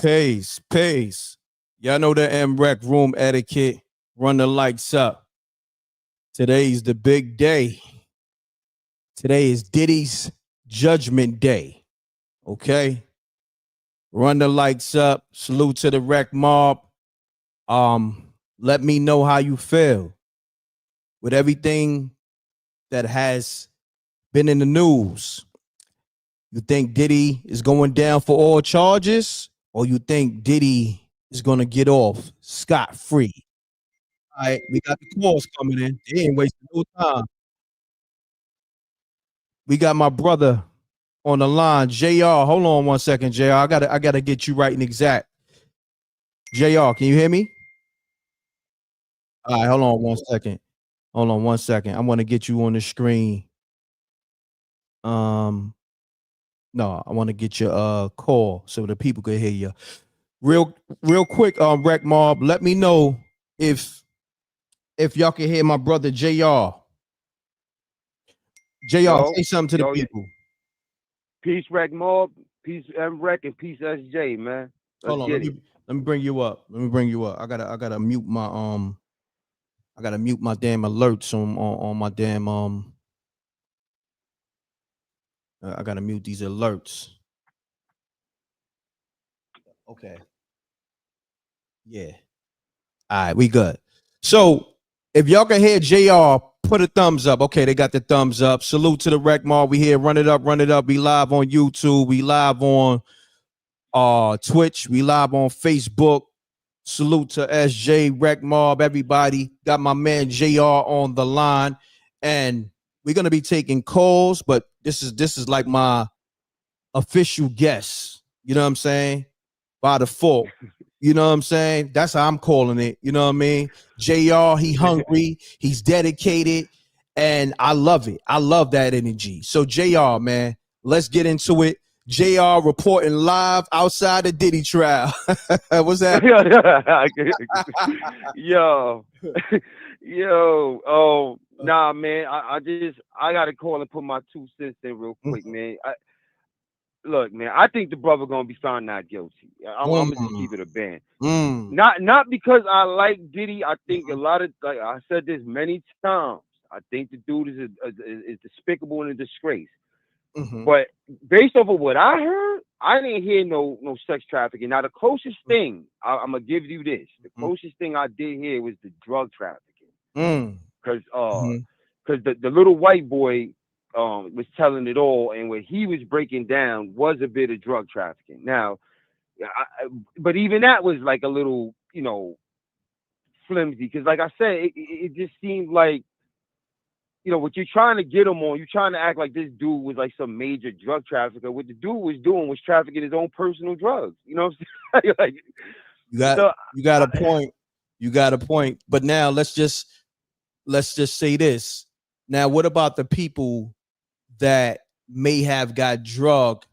Peace, peace. Y'all know the M.Reck room etiquette. Run the lights up. Today's the big day. Today is Diddy's Judgment Day. Okay? Run the lights up. Salute to the rec mob. Let me know how you feel with everything that has been in the news. You think Diddy is going down for all charges, or you think Diddy is going to get off scot-free? All right, we got the calls coming in. They ain't wasting no time. We got my brother on the line, JR. Hold on one second, JR. I gotta get you right and exact. JR, can you hear me? All right, hold on one second. Hold on one second. I want to get you on the screen. No, I want to get your call so the people can hear you. Real quick, Rec Mob, let me know if y'all can hear my brother JR. JR, say something to the people. Peace, Rec Mob, peace, M.Reck, and peace, SJ, man. Hold on, let me bring you up. I gotta mute my damn alerts on my damn I gotta mute these alerts. Okay. Yeah. All right, we good. So if y'all can hear JR, put a thumbs up. Okay, they got the thumbs up. Salute to the Rec Mob. We here. Run it up. We live on YouTube. We live on Twitch. We live on Facebook. Salute to SJ, Rec Mob, everybody. Got my man JR on the line. And we're gonna be taking calls, but this is like my official guess. You know what I'm saying? By default. You know what I'm saying? That's how I'm calling it. You know what I mean? JR, he hungry, he's dedicated, and I love it. I love that energy. So JR, man, let's get into it. JR reporting live outside the Diddy trial. What's that? Nah, man. I gotta call and put my 2 cents in real quick, man. Look, man, I think the brother gonna be found not guilty. I'm gonna just keep it a band. Not because I like Diddy. I think a lot of, like I said this many times, I think the dude is despicable and a disgrace. But based off of what I heard, I didn't hear no sex trafficking. Now the closest thing I'm gonna give you this: the closest thing I did hear was the drug trafficking. Because the little white boy was telling it all, and what he was breaking down was a bit of drug trafficking. Now, but even that was like a little, flimsy. Because, like I said, it just seemed like, what you're trying to get him on, you're trying to act like this dude was like some major drug trafficker. What the dude was doing was trafficking his own personal drugs. You know what I'm saying? Like, you got a point. You got a point. But now let's just say this. Now, what about the people that may have got drugged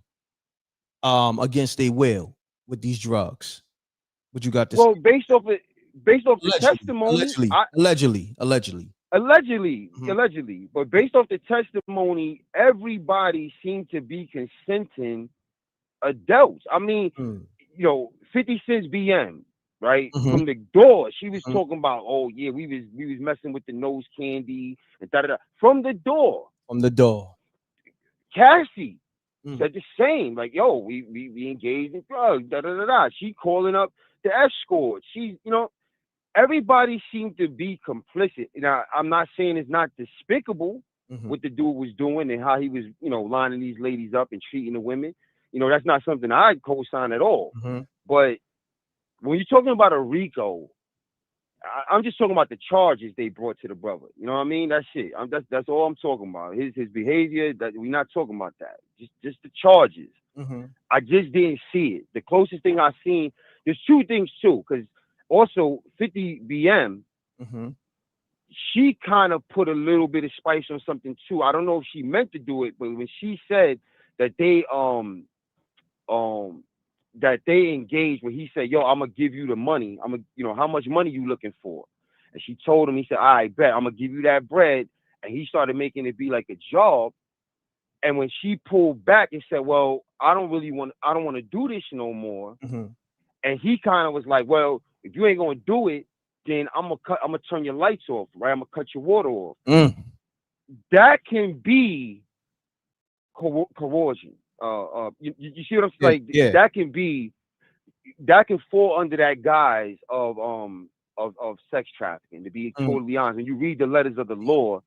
against their will with these drugs? What you got to say? Well, based off the testimony, allegedly, but based off the testimony, everybody seemed to be consenting adults. I mean, 50 cents BM, right? From the door, she was talking about, oh yeah, we was messing with the nose candy and da. From the door. Cassie said the same, like, yo, we engaged in drugs, da. She calling up the escort. She's, everybody seemed to be complicit. Now, I'm not saying it's not despicable what the dude was doing and how he was, lining these ladies up and treating the women. That's not something I'd co-sign at all. But when you're talking about a RICO, I'm just talking about the charges they brought to the brother. You know what I mean? That's it. That's all I'm talking about. His behavior. That we're not talking about that. Just the charges. I just didn't see it. The closest thing I seen. There's 2 things too, because also 50 BM. She kind of put a little bit of spice on something too. I don't know if she meant to do it, but when she said that they engaged, when he said, yo, I'm gonna give you the money. How much money you looking for? And she told him, he said, all right, bet, I'm gonna give you that bread. And he started making it be like a job. And when she pulled back and said, well, I don't want to do this no more. And he kind of was like, well, if you ain't gonna do it, then I'm gonna turn your lights off, right? I'm gonna cut your water off. That can be coercion. You see what I'm saying? Yeah. That can fall under that guise of sex trafficking. To be totally honest, when you read the letters of the law,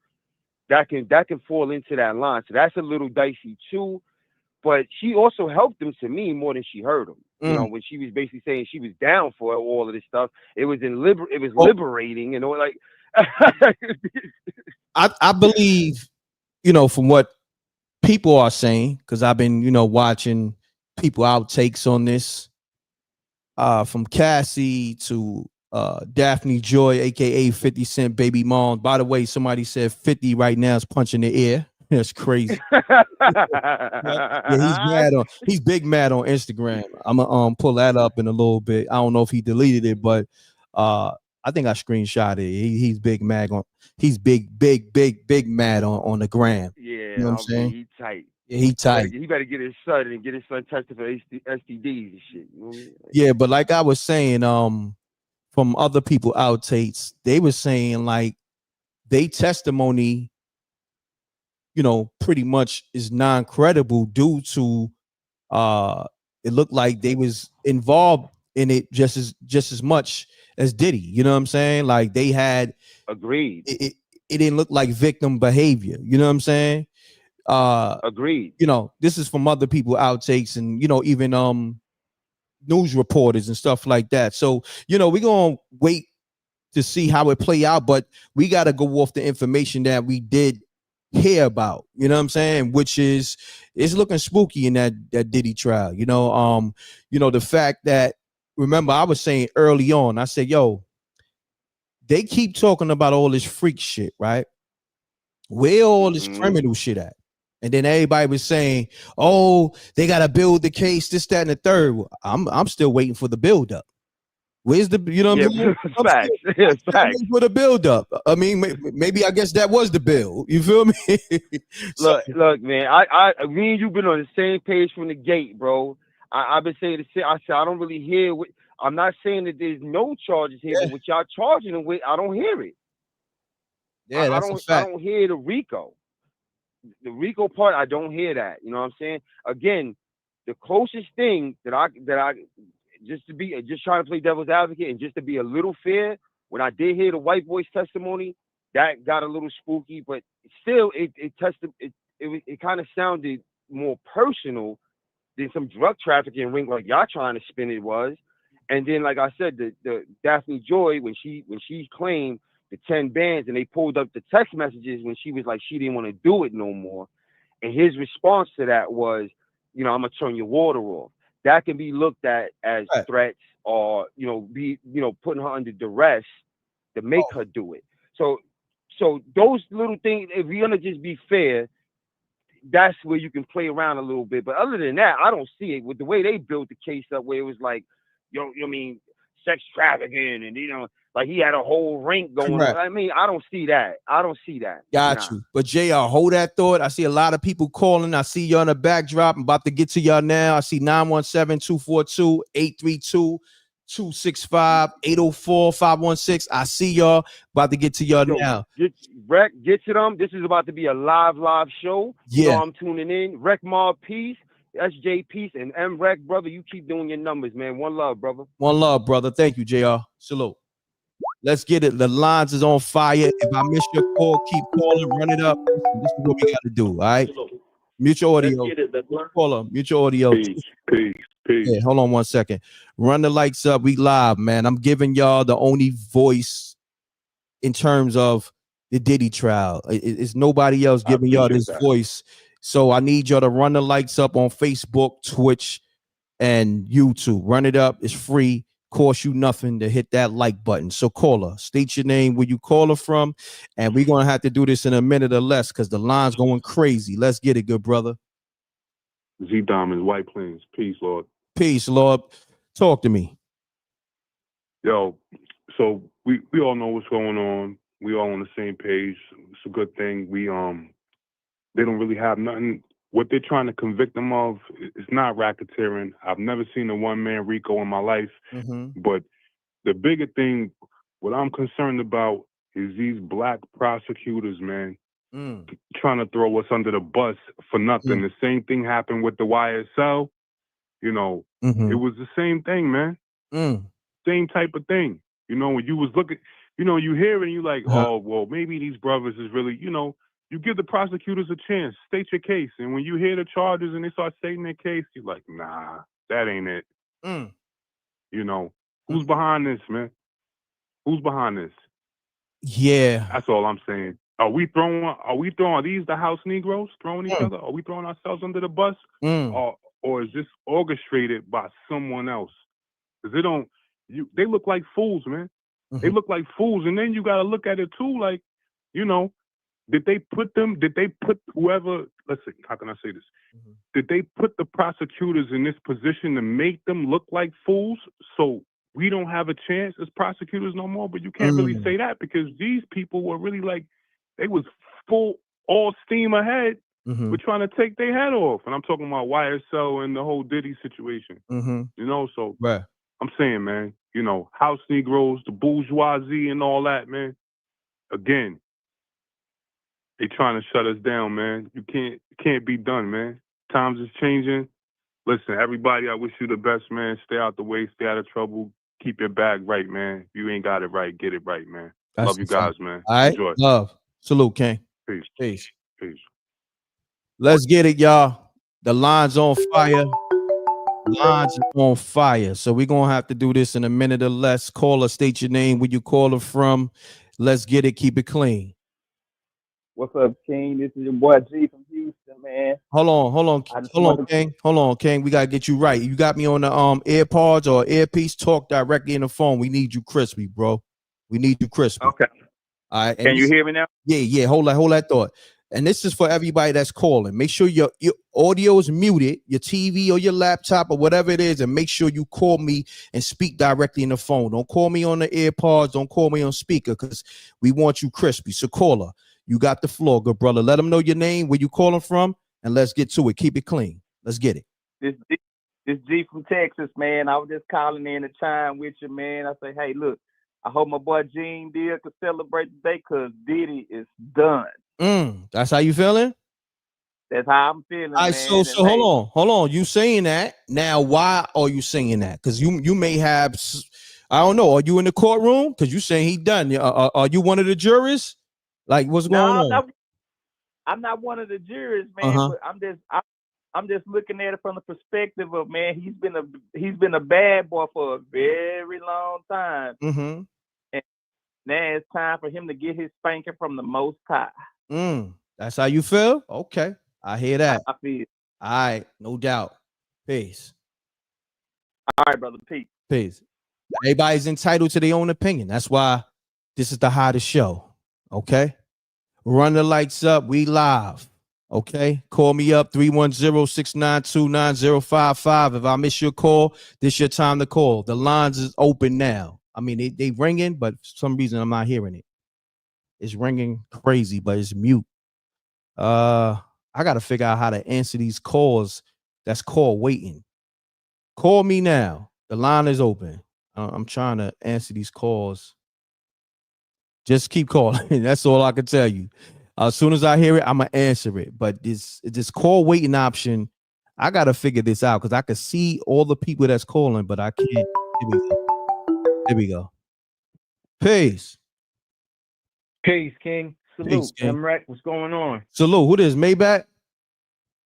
that can fall into that line. So that's a little dicey too. But she also helped him, to me, more than she hurt him. You know, when she was basically saying she was down for all of this stuff, it was liberating, you know, like I believe, you know, from what people are saying, because I've been, you know, watching people outtakes on this, from Cassie to Daphne Joy, aka 50 Cent Baby Mom. By the way, somebody said 50 right now is punching the air. That's crazy. Yeah, he's big mad on Instagram. I'm gonna pull that up in a little bit. I don't know if he deleted it, but I think I screenshot it. He's big mad mad on the gram. Yeah, you know what I'm saying? He tight. Yeah, he tight. He better get his son and get his son tested for STDs and shit. You know what I mean? Yeah, but like I was saying, from other people outtakes, they were saying like they testimony, you know, pretty much is non-credible due to it looked like they was involved in it just as much as Diddy. You know what I'm saying? Like they had agreed. It didn't look like victim behavior. You know what I'm saying? Agreed. You know, this is from other people outtakes and, you know, even news reporters and stuff like that. So, you know, we're gonna wait to see how it play out, but we got to go off the information that we did hear about, you know what I'm saying, which is it's looking spooky in that Diddy trial. You know, the fact that, remember I was saying early on, I said, yo, they keep talking about all this freak shit, right? Where all this criminal shit at? And then everybody was saying, oh, they gotta build the case, this, that, and the third. I'm still waiting for the build up. Where's the, you know what I'm saying? Facts. Facts. For the build up. I mean, maybe I guess that was the bill. You feel me? Look, man. Me and you've been on the same page from the gate, bro. I've been saying the same. I said I don't really hear what. I'm not saying that there's no charges here, but what y'all charging them with, I don't hear it. Yeah, I don't hear the RICO. The RICO part, I don't hear that. You know what I'm saying? Again, the closest thing that I just trying to play devil's advocate and just to be a little fair, when I did hear the white boy's testimony, that got a little spooky, but still it kind of sounded more personal than some drug trafficking ring like y'all trying to spin it was. And then, like I said, the Daphne Joy, when she claimed the 10 bands and they pulled up the text messages when she was like she didn't want to do it no more, and his response to that was, you know, I'm gonna turn your water off. That can be looked at as threats or, you know, putting her under duress to make her do it. So those little things, if we're gonna just be fair, that's where you can play around a little bit. But other than that, I don't see it with the way they built the case up, where it was like, I mean, sex trafficking, and you know, like he had a whole ring going on. I mean, I don't see that. Got you. But JR, hold that thought. I see a lot of people calling. I see you on the backdrop. I'm about to get to y'all now. I see 917-242-8322-665-804-516. I see y'all. About to get to y'all now. Get to them. This is about to be a live show. Yeah. You know I'm tuning in. Rec Mob Peace, SJ Peace, and M.Reck, brother. You keep doing your numbers, man. One love, brother. One love, brother. Thank you, JR. Salute. Let's get it. The lines is on fire. If I miss your call, keep calling. Run it up. This is what we got to do. All right. Mute your audio. Caller, mute your audio. Peace. Yeah, hold on 1 second. Run the lights up. We live, man. I'm giving y'all the only voice in terms of the Diddy trial. It's nobody else giving y'all this voice. So I need y'all to run the lights up on Facebook, Twitch, and YouTube. Run it up. It's free. Cost you nothing to hit that like button. So caller, state your name, where you caller from, and we're gonna have to do this in a minute or less because the line's going crazy. Let's get it, good brother. Z Diamonds, White Plains. Peace, Lord. Peace, Lord. Talk to me. Yo, so we all know what's going on. We all on the same page. It's a good thing. We they don't really have nothing what they're trying to convict them of is not racketeering. I've never seen a one-man RICO in my life. But the bigger thing, what I'm concerned about is these black prosecutors, man, trying to throw us under the bus for nothing. The same thing happened with the YSL. You know, it was the same thing, man. Same type of thing. You know, when you was looking, you know, you hear it and you like, oh, well, maybe these brothers is really, you know, you give the prosecutors a chance, state your case. And when you hear the charges and they start stating their case, you're like, nah, that ain't it. You know, who's behind this, man? Who's behind this? Yeah. That's all I'm saying. Are these the house Negroes throwing each other? Are we throwing ourselves under the bus? Or is this orchestrated by someone else? Because they look like fools, man. They look like fools. And then you got to look at it too, like, you know, did they put whoever, let's see, how can I say this? Did they put the prosecutors in this position to make them look like fools so we don't have a chance as prosecutors no more? But you can't really say that because these people were really like, they was all steam ahead. We're trying to take their head off. And I'm talking about YSL and the whole Diddy situation. You know, so I'm saying, man, you know, house Negroes, the bourgeoisie and all that, man. Again, they trying to shut us down, man. You can't be done, man. Times is changing. Listen, everybody, I wish you the best, man. Stay out the way, stay out of trouble. Keep your bag right, man. If you ain't got it right, get it right, man. Love you guys, man. All right. Enjoy. Love. Salute, King. Peace. Peace. Peace. Let's get it, y'all. The line's on fire. Lines on fire. So we're going to have to do this in a minute or less. Call or state your name, where you calling from. Let's get it. Keep it clean. What's up, King? This is your boy G from Houston, man. Hold on, King. Hold on, King. We got to get you right. You got me on the AirPods or earpiece. Talk directly in the phone. We need you crispy, bro. We need you crispy. Okay. All right. Can you hear me now? Yeah. Hold that thought. And this is for everybody that's calling. Make sure your audio is muted, your TV or your laptop or whatever it is, and make sure you call me and speak directly in the phone. Don't call me on the AirPods. Don't call me on speaker because we want you crispy. So caller, you got the floor, good brother. Let them know your name, where you calling from, and let's get to it. Keep it clean. Let's get it. This G from Texas, man. I was just calling in to chime with you, man. I say, hey, look, I hope my boy Gene Deal can celebrate today because Diddy is done. That's how you feeling? That's how I'm feeling. All right, man. so hold on. You saying that now? Why are you saying that? Because you may have, I don't know. Are you in the courtroom? Because you saying he done. Are you one of the jurors? Like what's going on? I'm not one of the jurors, man. But I'm just looking at it from the perspective of, man, he's been a bad boy for a very long time. And now it's time for him to get his spanking from the Most High. That's how you feel? Okay. I hear that. I feel. All right. No doubt. Peace. All right, brother. Peace. Everybody's entitled to their own opinion. That's why this is the hottest show. Okay. Run the lights up. We live. Okay. Call me up 310-692-9055. If I miss your call, this is your time to call. The lines is open now. I mean, they ringing, but for some reason I'm not hearing it. It's ringing crazy, but it's mute. I got to figure out how to answer these calls. That's call waiting. Call me now. The line is open. I'm trying to answer these calls. Just keep calling. That's all I can tell you. As soon as I hear it, I'm going to answer it. But this call waiting option, I got to figure this out because I can see all the people that's calling, but I can't. Here we go. Peace. Peace, King. Salute. Peace, King. M.Reck, what's going on? Salute. Who this? Maybach?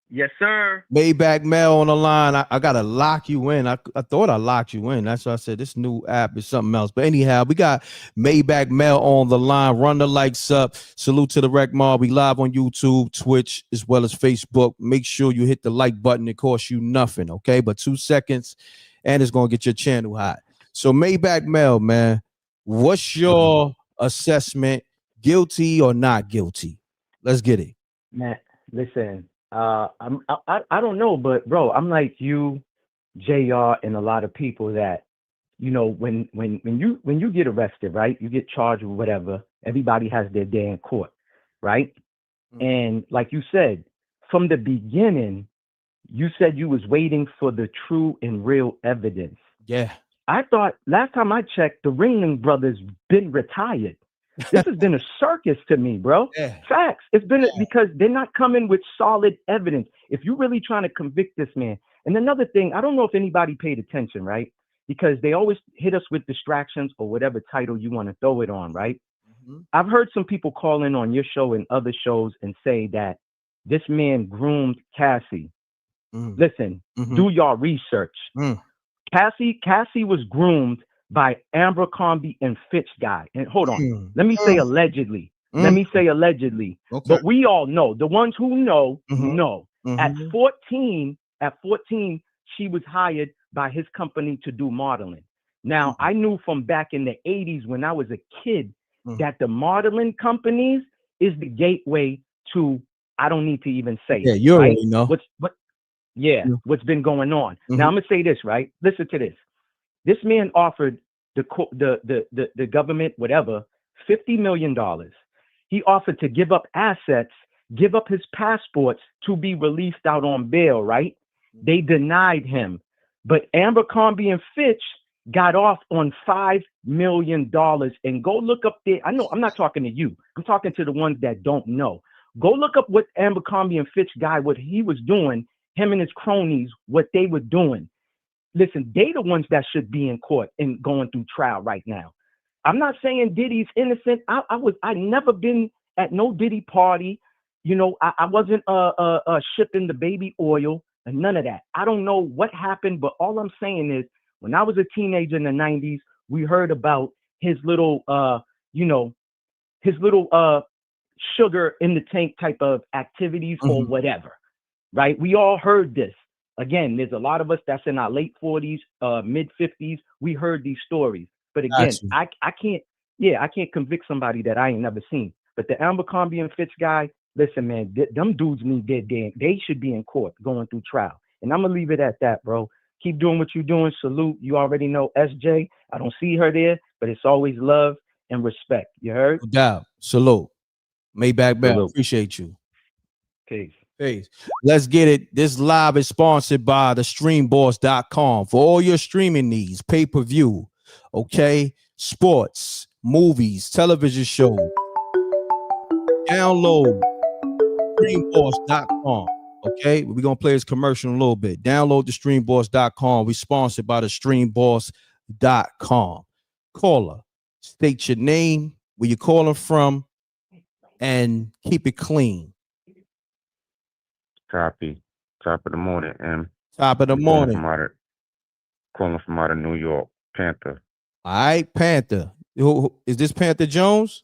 Yes, sir. Maybach Mel on the line. I got to lock you in. I thought I locked you in. That's why I said this new app is something else. But anyhow, we got Maybach Mel on the line. Run the lights up. Salute to the Rec Mob. We live on YouTube, Twitch, as well as Facebook. Make sure you hit the like button. It costs you nothing, okay? But 2 seconds, and it's going to get your channel hot. So Maybach Mel, man, what's your assessment? Guilty or not guilty? Let's get it. Man, listen, I don't know, but bro, I'm like you, JR, and a lot of people that, you know, when you get arrested, right? You get charged with whatever. Everybody has their day in court, right? And like you said, from the beginning, you said you was waiting for the true and real evidence. Yeah. I thought last time I checked, the Ringling Brothers been retired. This has been a circus to me, bro. Yeah. Facts. It's been because they're not coming with solid evidence. If you're really trying to convict this man. And another thing, I don't know if anybody paid attention, right? Because they always hit us with distractions or whatever title you want to throw it on, right? Mm-hmm. I've heard some people call in on your show and other shows and say that this man groomed Cassie. Mm. Listen, do your research. Cassie was groomed by Abercrombie and Fitch guy. And hold on, let me say allegedly. Let me say allegedly. Okay. But we all know, the ones who know, know. At 14, she was hired by his company to do modeling. Now, I knew from back in the 80s when I was a kid that the modeling companies is the gateway to, I don't need to even say it. You right? already know. What's been going on. Now, I'm going to say this, right? Listen to this. This man offered the government, whatever, $50 million. He offered to give up assets, give up his passports to be released out on bail, right? They denied him. But Abercrombie and Fitch got off on $5 million. And go look up there. I know I'm not talking to you. I'm talking to the ones that don't know. Go look up what Abercrombie and Fitch guy, what he was doing, him and his cronies, what they were doing. Listen, they the ones that should be in court and going through trial right now. I'm not saying Diddy's innocent. I never been at no Diddy party. You know, I wasn't shipping the baby oil and none of that. I don't know what happened, but all I'm saying is when I was a teenager in the 90s, we heard about his little sugar in the tank type of activities or whatever, right? We all heard this. Again, there's a lot of us that's in our late 40s, mid 50s. We heard these stories. But again, I can't convict somebody that I ain't never seen. But the Abercrombie and Fitch guy, listen, man, them dudes need dead. They should be in court going through trial. And I'm going to leave it at that, bro. Keep doing what you're doing. Salute. You already know SJ. I don't see her there, but it's always love and respect. You heard? No doubt. Salute. Maybach Bell. Appreciate you. Peace. Peace. Let's get it. This live is sponsored by the StreamBoss.com for all your streaming needs, pay-per-view, okay, sports, movies, television shows. Download StreamBoss.com. Okay, we're gonna play this commercial in a little bit. Download the StreamBoss.com. We sponsored by the StreamBoss.com. Caller, state your name, where you're calling from, and keep it clean. Copy. Top of the morning, M. Top of the morning. Calling from out of New York. Panther. All right, Panther. Who is this? Panther Jones?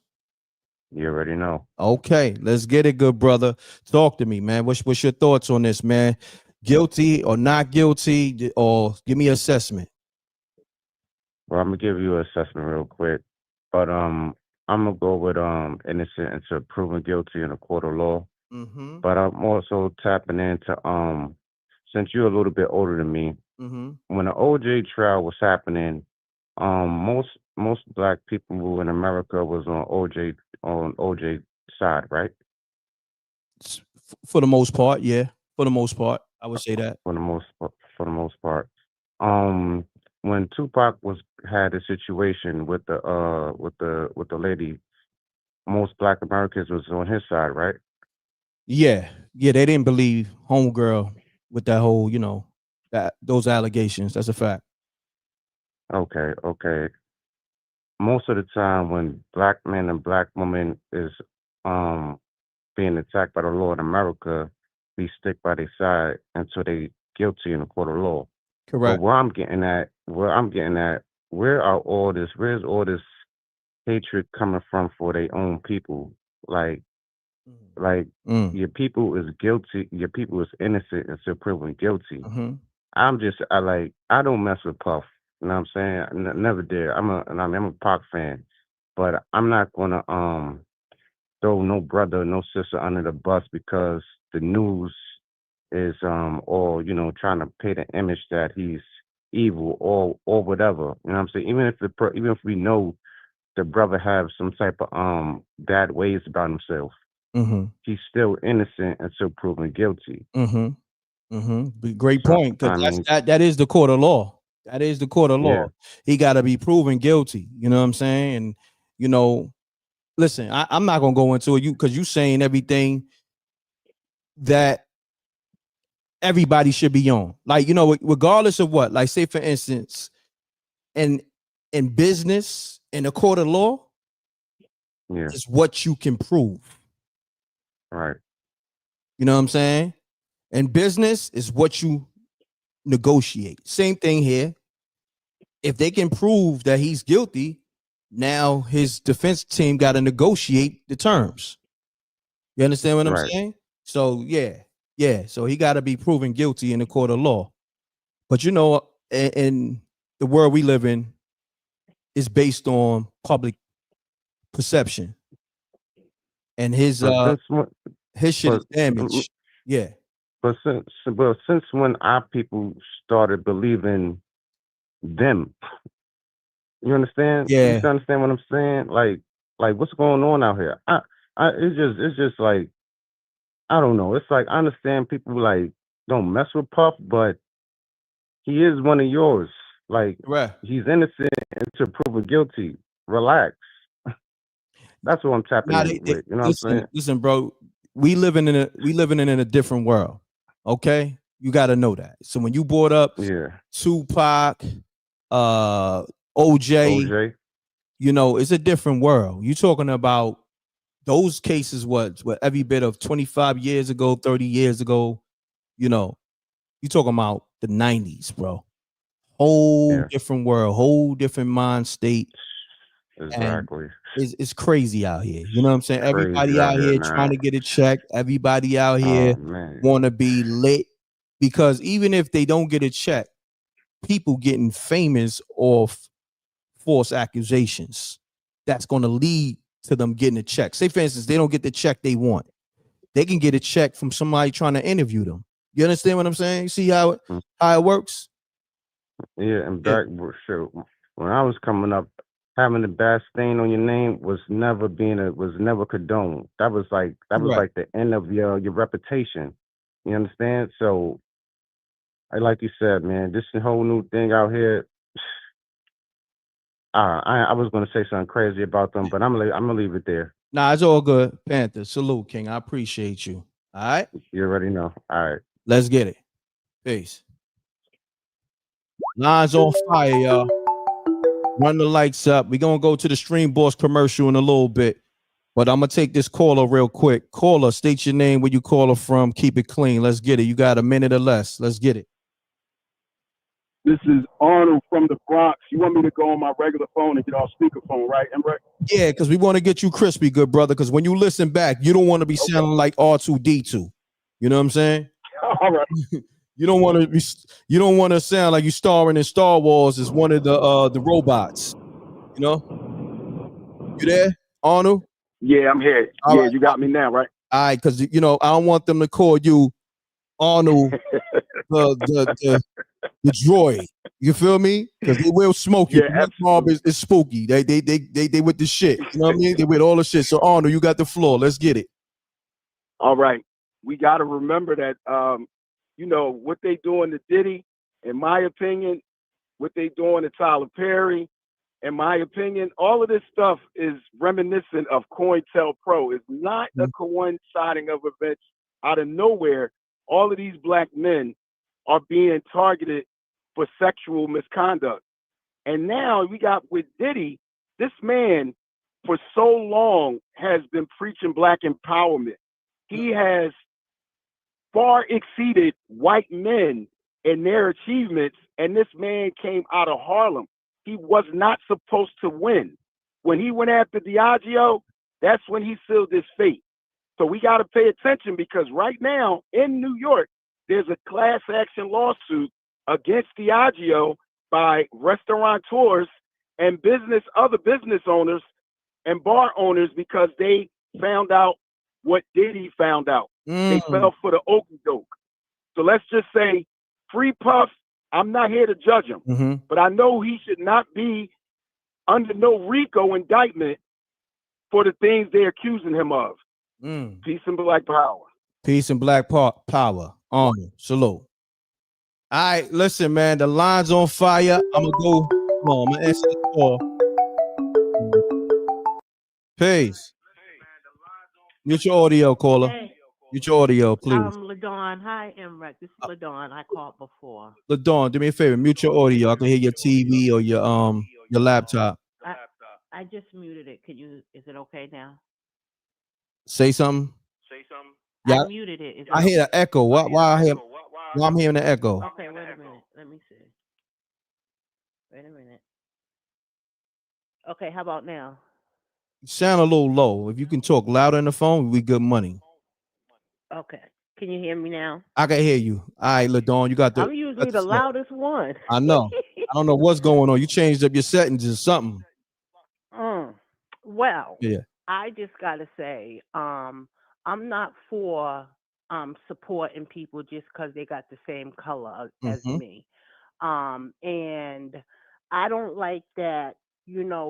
You already know. Okay, let's get it, good brother. Talk to me, man. What's your thoughts on this, man? Guilty or not guilty, or give me an assessment. Well, I'm gonna give you an assessment real quick, but I'm gonna go with innocent until proven guilty in a court of law. But I'm also tapping into since you're a little bit older than me, when the OJ trial was happening, most black people who in America was on OJ side, right? For the most part, yeah. For the most part, I would say that. For the most part. When Tupac had a situation with the lady, most black Americans was on his side, right? Yeah, they didn't believe homegirl with that whole, those allegations. That's a fact. Okay. Most of the time when black men and black women is being attacked by the law in America, we stick by their side until they guilty in the court of law. Correct. But where's all this hatred coming from for their own people? Your people is guilty, your people is innocent until proven guilty. I don't mess with Puff. You know what I'm saying? I never did. I'm a Pac fan, but I'm not gonna throw no brother, no sister under the bus because the news is all trying to paint an image that he's evil or whatever. You know what I'm saying? Even if we know the brother have some type of bad ways about himself, he's still innocent until proven guilty. Great So, point, because that is the court of law. That is the court of law. Yeah. He got to be proven guilty. You know what I'm saying? And listen, I'm not gonna go into it, because you saying everything that everybody should be on. Like, regardless of what. Like, say for instance, in business, in the court of law, is what you can prove. Right. You know what I'm saying? And business is what you negotiate. Same thing here. If they can prove that he's guilty, now his defense team got to negotiate the terms. You understand what I'm saying? So yeah. So he got to be proven guilty in the court of law. But in the world we live in, is based on public perception, and his shit is damaged. Yeah. But since when our people started believing them, you understand? Yeah. You understand what I'm saying? Like what's going on out here? It's just like, I don't know. It's like, I understand people like don't mess with Puff, but he is one of yours. Like, he's innocent until proven guilty. Relax. That's what I'm tapping in with. You know what I'm saying? Listen, bro. We living in a different world. Okay, you got to know that. So when you brought up Tupac, OJ, it's a different world. You talking about those cases? What every bit of 25 years ago, 30 years ago. You talking about the 90s, bro. Whole different world, whole different mind state. Exactly. And it's crazy out here. You know what I'm saying? Everybody out here trying to get a check. Everybody out here want to be lit, because even if they don't get a check, people getting famous off false accusations. That's going to lead to them getting a check. Say, for instance, they don't get the check they want. They can get a check from somebody trying to interview them. You understand what I'm saying? You see how it works? Yeah, and back when I was coming up, having a bad stain on your name was never condoned. That was like the end of your reputation. You understand? So, like you said, man, this whole new thing out here. I was gonna say something crazy about them, but I'm gonna leave it there. Nah, it's all good. Panther, salute, King. I appreciate you. All right. You already know. All right. Let's get it. Peace. Lines on fire, y'all. Run the lights up. We're going to go to the StreamBoss commercial in a little bit, but I'm going to take this caller real quick. Caller, state your name, where you caller from. Keep it clean. Let's get it. You got a minute or less. Let's get it. This is Arnold from the Bronx. You want me to go on my regular phone and get off speakerphone, right, M.Reck? Yeah, because we want to get you crispy, good brother, because when you listen back, you don't want to be sounding like R2-D2. You know what I'm saying? All right. You don't want to sound like you starring in Star Wars as one of the robots. You know? You there, Arnold? Yeah, I'm here. All right. You got me now, right? All right, because I don't want them to call you Arnold the droid. You feel me? Because they will smoke you. That mob is spooky. They with the shit. You know what I mean? They with all the shit. So Arnold, you got the floor. Let's get it. All right. We got to remember that what they doing to Diddy, in my opinion, what they doing to Tyler Perry, in my opinion, all of this stuff is reminiscent of COINTELPRO. It's not a coinciding of events out of nowhere. All of these black men are being targeted for sexual misconduct. And now we got with Diddy, this man for so long has been preaching black empowerment. He has far exceeded white men in their achievements, and this man came out of Harlem. He was not supposed to win. When he went after Diageo, that's when he sealed his fate. So we got to pay attention, because right now in New York, there's a class action lawsuit against Diageo by restaurateurs and other business owners and bar owners, because they found out what Diddy found out. They fell for the okie doke. So let's just say, free Puff. I'm not here to judge him, but I know he should not be under no RICO indictment for the things they're accusing him of. Peace and black power. Peace and black power. Salute. All right, listen, man. The line's on fire. I'm gonna go. Come on, I'm gonna answer the call. Peace. Mute your audio, caller. Hey, Mute your audio, please. LaDawn. Hi, M.Reck. This is LaDawn. I called before. LaDawn, do me a favor. Mute your audio. I can hear your TV or your laptop. I just muted it. Is it okay now? Say something. Yeah, I muted it. I hear the echo. Why I'm hearing the echo? Okay, wait a minute. Let me see. Wait a minute. Okay, how about now? You sound a little low. If you can talk louder in the phone, we good money. Okay. Can you hear me now? I can hear you. All right, LaDawn, you got the. I'm usually the loudest one. I know. I don't know what's going on. You changed up your settings or something. Well, yeah. I just gotta say, I'm not for supporting people just because they got the same color as me. And I don't like that,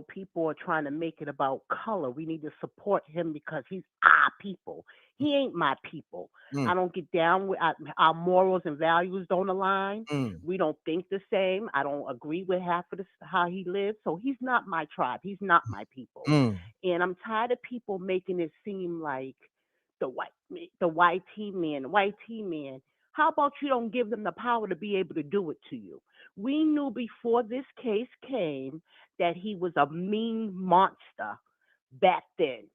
people are trying to make it about color. We need to support him because he's our people. He ain't my people. I don't get down with our morals and values don't align. We don't think the same. I don't agree with half of how he lives. So he's not my tribe. He's not my people. And I'm tired of people making it seem like the white YT man. How about you don't give them the power to be able to do it to you? We knew before this case came that he was a mean monster back then.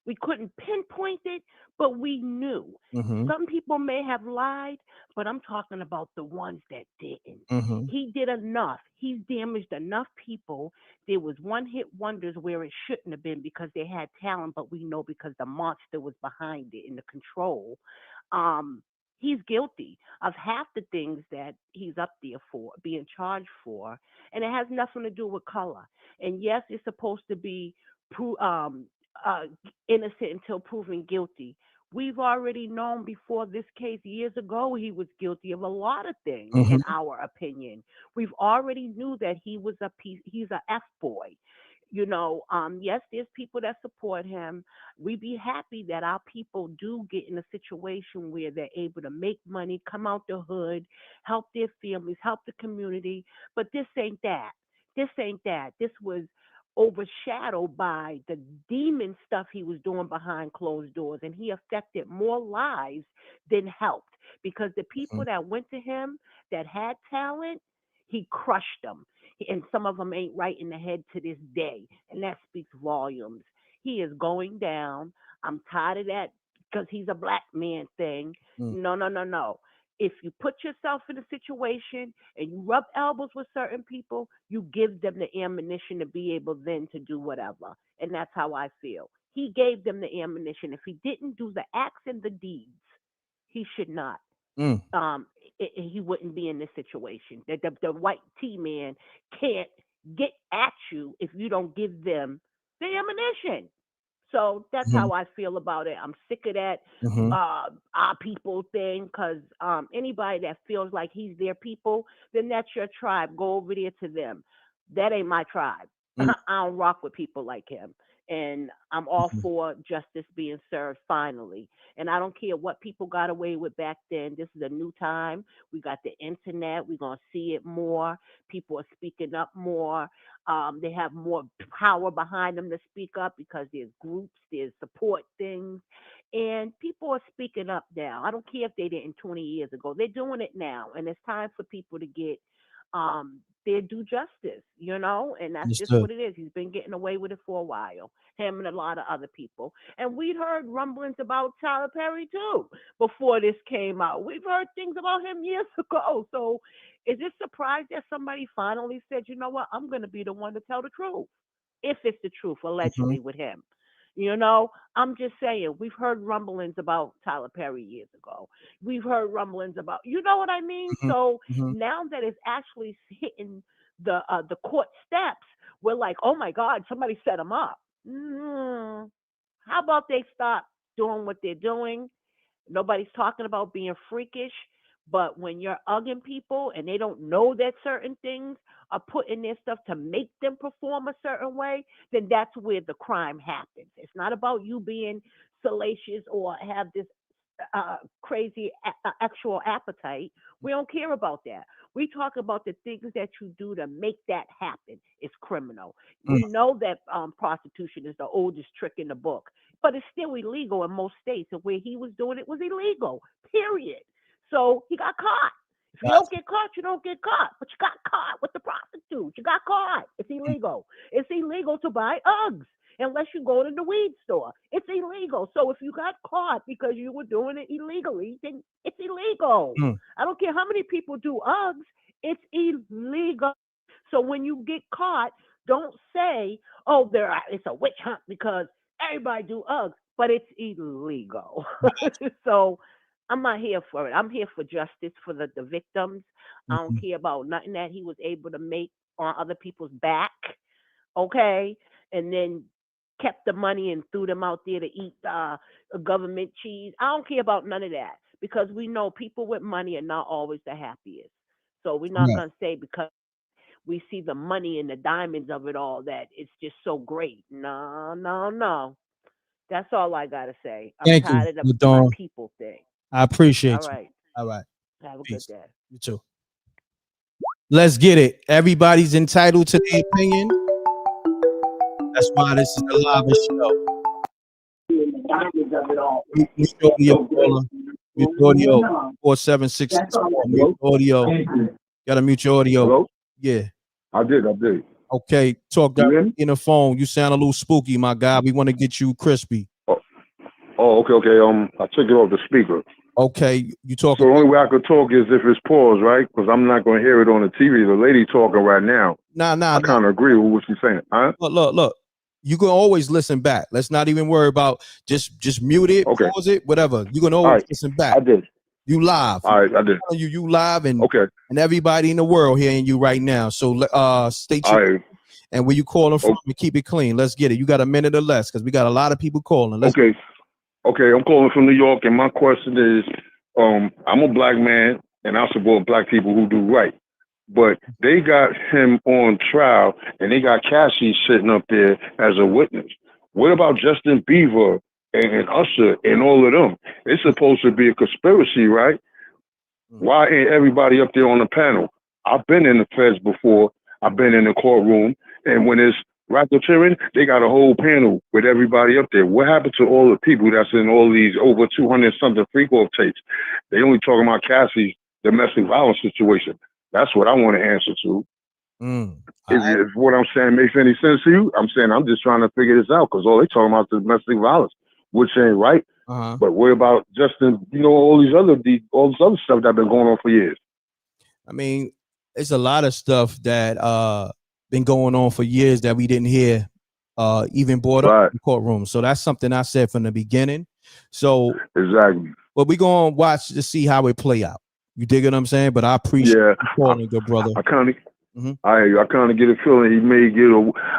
We couldn't pinpoint it, but we knew. Some people may have lied, but I'm talking about the ones that didn't. He did enough. He's damaged enough people. There was one-hit wonders where it shouldn't have been because they had talent, but we know because the monster was behind it in the control. He's guilty of half the things that he's up there for, being charged for, and it has nothing to do with color. And yes, it's supposed to be innocent until proven guilty. We've already known before this case years ago he was guilty of a lot of things, in our opinion. We've already knew that he's a F-boy. Yes, there's people that support him. We be happy that our people do get in a situation where they're able to make money, come out the hood, help their families, help the community. But this ain't that. This was overshadowed by the demon stuff he was doing behind closed doors, and he affected more lives than helped because the people that went to him that had talent, he crushed them. And some of them ain't right in the head to this day. And that speaks volumes. He is going down. I'm tired of that because he's a black man thing. No. If you put yourself in a situation and you rub elbows with certain people, you give them the ammunition to be able then to do whatever. And that's how I feel. He gave them the ammunition. If he didn't do the acts and the deeds, he should not. He wouldn't be in this situation. The white T-man can't get at you if you don't give them the ammunition. So that's how I feel about it. I'm sick of that our people thing because anybody that feels like he's their people, then that's your tribe. Go over there to them. That ain't my tribe. I don't rock with people like him. And I'm all for justice being served finally. And I don't care what people got away with back then. This is a new time. We got the internet. We're going to see it more. People are speaking up more. They have more power behind them to speak up because there's groups, there's support things. And people are speaking up now. I don't care if they didn't 20 years ago. They're doing it now. And it's time for people to get their due justice, and that's just what it is. He's been getting away with it for a while, him and a lot of other people. And we'd heard rumblings about Tyler Perry too before this came out. We've heard things about him years ago. So is it surprised that somebody finally said, you know what, I'm going to be the one to tell the truth, if it's the truth, allegedly with him? I'm just saying, we've heard rumblings about Tyler Perry years ago. We've heard rumblings about, you know what I mean? So now that it's actually hitting the court steps, we're like, oh my God, somebody set him up. How about they stop doing what they're doing? Nobody's talking about being freakish, but when you're ugging people and they don't know that certain things are put in their stuff to make them perform a certain way, then that's where the crime happens. It's not about you being salacious or have this crazy actual appetite. We don't care about that. We talk about the things that you do to make that happen. It's criminal. We know that prostitution is the oldest trick in the book, but it's still illegal in most states. And where he was doing it was illegal, period. So he got caught. If you don't get caught, you don't get caught. But you got caught with the prostitute. You got caught. It's illegal. It's illegal to buy Uggs unless you go to the weed store. It's illegal. So if you got caught because you were doing it illegally, then it's illegal. I don't care how many people do Uggs. It's illegal. So when you get caught, don't say, oh, it's a witch hunt because everybody do Uggs, but it's illegal. So I'm not here for it. I'm here for justice for the victims. I don't care about nothing that he was able to make on other people's back, okay? And then kept the money and threw them out there to eat government cheese. I don't care about none of that because we know people with money are not always the happiest. So we're not going to say because we see the money and the diamonds of it all that it's just so great. No. That's all I got to say. I'm tired of the people thing. I appreciate all right. You. All right. Have a good day. You too. Let's get it. Everybody's entitled to their opinion. That's why this is the live show. Mute audio 4764. Mute audio. Gotta mute your audio. Hello? Yeah. I did. Okay, talk directly in the phone. You sound a little spooky, my guy. We want to get you crispy. Oh, okay. I took it off the speaker. Okay, you talk. So the only way I could talk is if it's paused, right? Because I'm not going to hear it on the TV. The lady talking right now. I kind of agree with what she's saying. Huh? Look. You can always listen back. Let's not even worry about just mute it, pause it, whatever. You can always listen back. I did. You live. All right, I did. You live and everybody in the world hearing you right now. So stay tuned. And where you calling from and keep it clean. Let's get it. You got a minute or less because we got a lot of people calling. Okay, I'm calling from New York, and my question is, I'm a black man, and I support black people who do right. But they got him on trial, and they got Cassie sitting up there as a witness. What about Justin Bieber and Usher and all of them? It's supposed to be a conspiracy, right? Why ain't everybody up there on the panel? I've been in the feds before. I've been in the courtroom, and when it's racketeering, they got a whole panel with everybody up there. What happened to all the people that's in all these over 200 something free court tapes? They only talking about Cassie's domestic violence situation. That's what I want to answer to. If what I'm saying makes any sense to you, I'm saying I'm just trying to figure this out because all they talking about is domestic violence, which ain't right. But what about Justin? All this other stuff that's been going on for years. I mean, it's a lot of stuff that been going on for years that we didn't hear even brought up in the courtroom. So that's something I said from the beginning. So exactly. But we're gonna watch to see how it play out. You dig what I'm saying? But I appreciate you calling, good brother. I kind of get a feeling he may get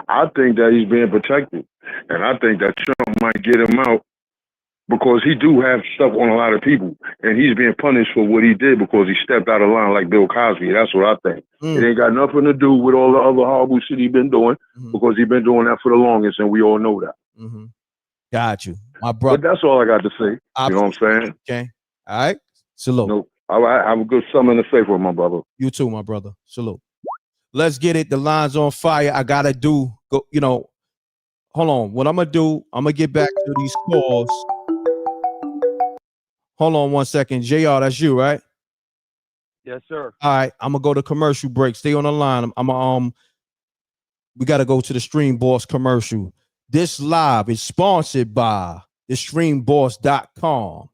I think that he's being protected, and I think that Trump might get him out because he do have stuff on a lot of people, and he's being punished for what he did because he stepped out of line like Bill Cosby. That's what I think. It ain't got nothing to do with all the other horrible shit he's been doing because he's been doing that for the longest, and we all know that. Got you, my brother. But that's all I got to say. You know what I'm saying? Okay. All right. Salute. Nope. All right, have a good summer in the safe with my brother. You too, my brother. Salute. Let's get it. The line's on fire. I gotta hold on. What I'm gonna do, I'm gonna get back to these calls. Hold on 1 second. JR, that's you, right? Yes, sir. All right, I'm gonna go to commercial break. Stay on the line. We gotta go to the StreamBoss commercial. This live is sponsored by the StreamBoss.com.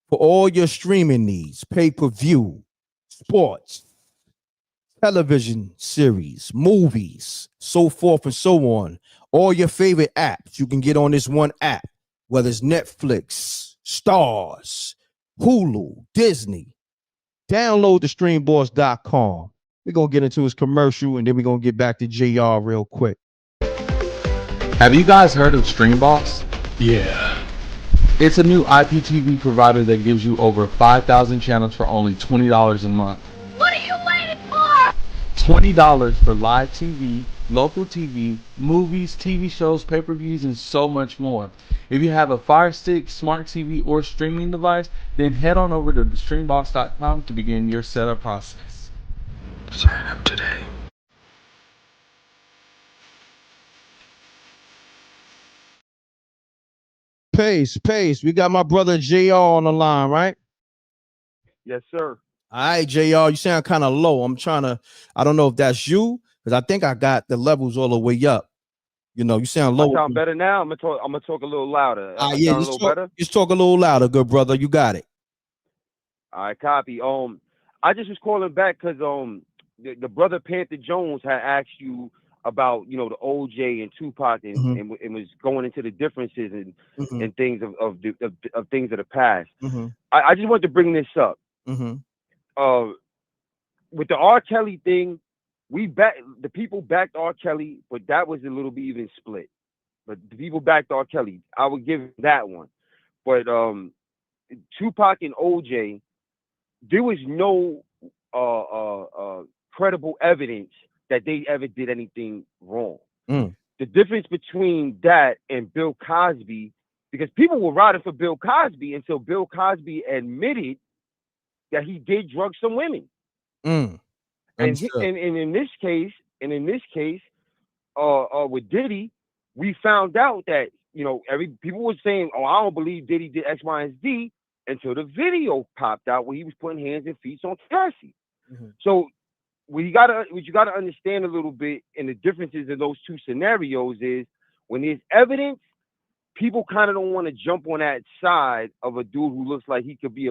For all your streaming needs, pay-per-view, sports, television series, movies, so forth and so on. All your favorite apps you can get on this one app, whether it's Netflix, Stars, Hulu, Disney. Download the StreamBoss.com. We're going to get into his commercial, and then we're going to get back to JR real quick. Have you guys heard of StreamBoss? Yeah. It's a new IPTV provider that gives you over 5,000 channels for only $20 a month. What are you waiting for? $20 for live TV, local TV, movies, TV shows, pay-per-views, and so much more. If you have a Fire Stick, Smart TV, or streaming device, then head on over to StreamBoss.com to begin your setup process. Sign up today. Pace. We got my brother JR on the line, right? Yes, sir. All right, JR, you sound kind of low. I don't know if that's you, because I think I got the levels all the way up. You know, you sound low. I sound better now. I'm gonna talk a little louder. I Yeah, sound a little better. Just talk a little louder, good brother. You got it. All right, copy. I just was calling back because the brother Panther Jones had asked you about the OJ and Tupac and was going into the differences and things of things of the past. I just wanted to bring this up. With the R. Kelly thing, the people backed R. Kelly, but that was a little bit even split. But the people backed R. Kelly. I would give that one. But Tupac and OJ, there was no credible evidence that they ever did anything wrong. The difference between that and Bill Cosby, because people were riding for Bill Cosby until Bill Cosby admitted that he did drug some women. And in this case, with Diddy, we found out that people were saying, "Oh, I don't believe Diddy did X, Y, and Z," until the video popped out where he was putting hands and feet on Cassie. So what you gotta understand a little bit, and the differences in those two scenarios is when there's evidence, people kind of don't want to jump on that side of a dude who looks like he could be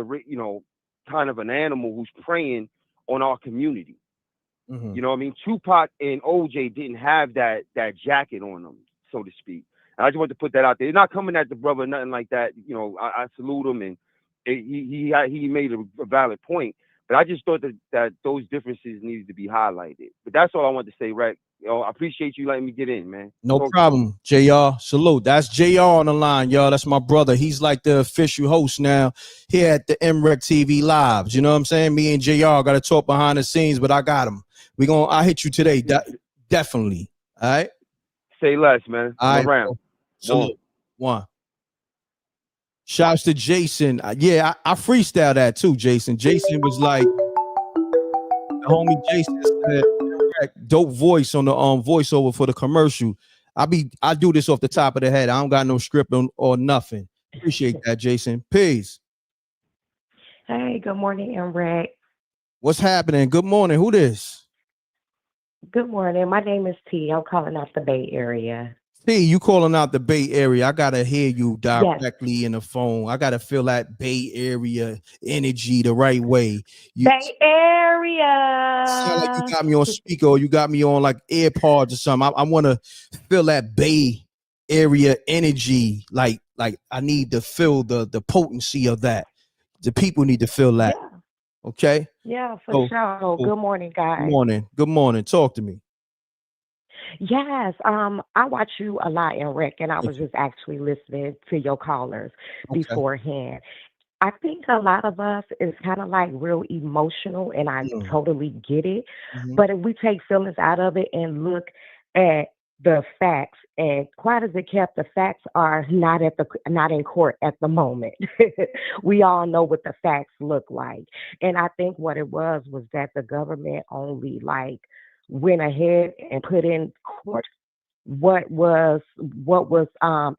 kind of an animal who's preying on our community. You know what I mean? Tupac and OJ didn't have that jacket on them, so to speak. And I just wanted to put that out there. They're not coming at the brother, nothing like that. I salute him, and he made a valid point. But I just thought that those differences needed to be highlighted. But that's all I wanted to say, Reck. I appreciate you letting me get in, man. No problem, JR. Salute. That's JR on the line, y'all. That's my brother. He's like the official host now here at the MRecktv Lives. You know what I'm saying? Me and JR got to talk behind the scenes, but I got him. I hit you today. Definitely. All right. Say less, man. I'm around. Salute. One. Shouts to Jason. Yeah, I freestyled that too, Jason. Jason was like, the homie Jason said, dope voice on the voiceover for the commercial. I do this off the top of the head. I don't got no script or nothing. Appreciate that, Jason. Peace. Hey, good morning, M.Reck. What's happening? Good morning. Who this? Good morning. My name is T. I'm calling out the Bay Area. T, you calling out the Bay Area. I gotta hear you directly in the phone. I gotta feel that Bay Area energy the right way. Bay Area. Sound like you got me on speaker or you got me on like AirPods or something. I want to feel that Bay Area energy. Like I need to feel the potency of that. The people need to feel that. Yeah. Okay. Yeah, for sure. Good morning, guys. Good morning. Talk to me. Yes, I watch you a lot, M.Reck, and I was just actually listening to your callers beforehand. I think a lot of us is kind of like real emotional, and I totally get it. But if we take feelings out of it and look at the facts, and quite as it kept, the facts are not in court at the moment. We all know what the facts look like, and I think what it was that the government only went ahead and put in court what was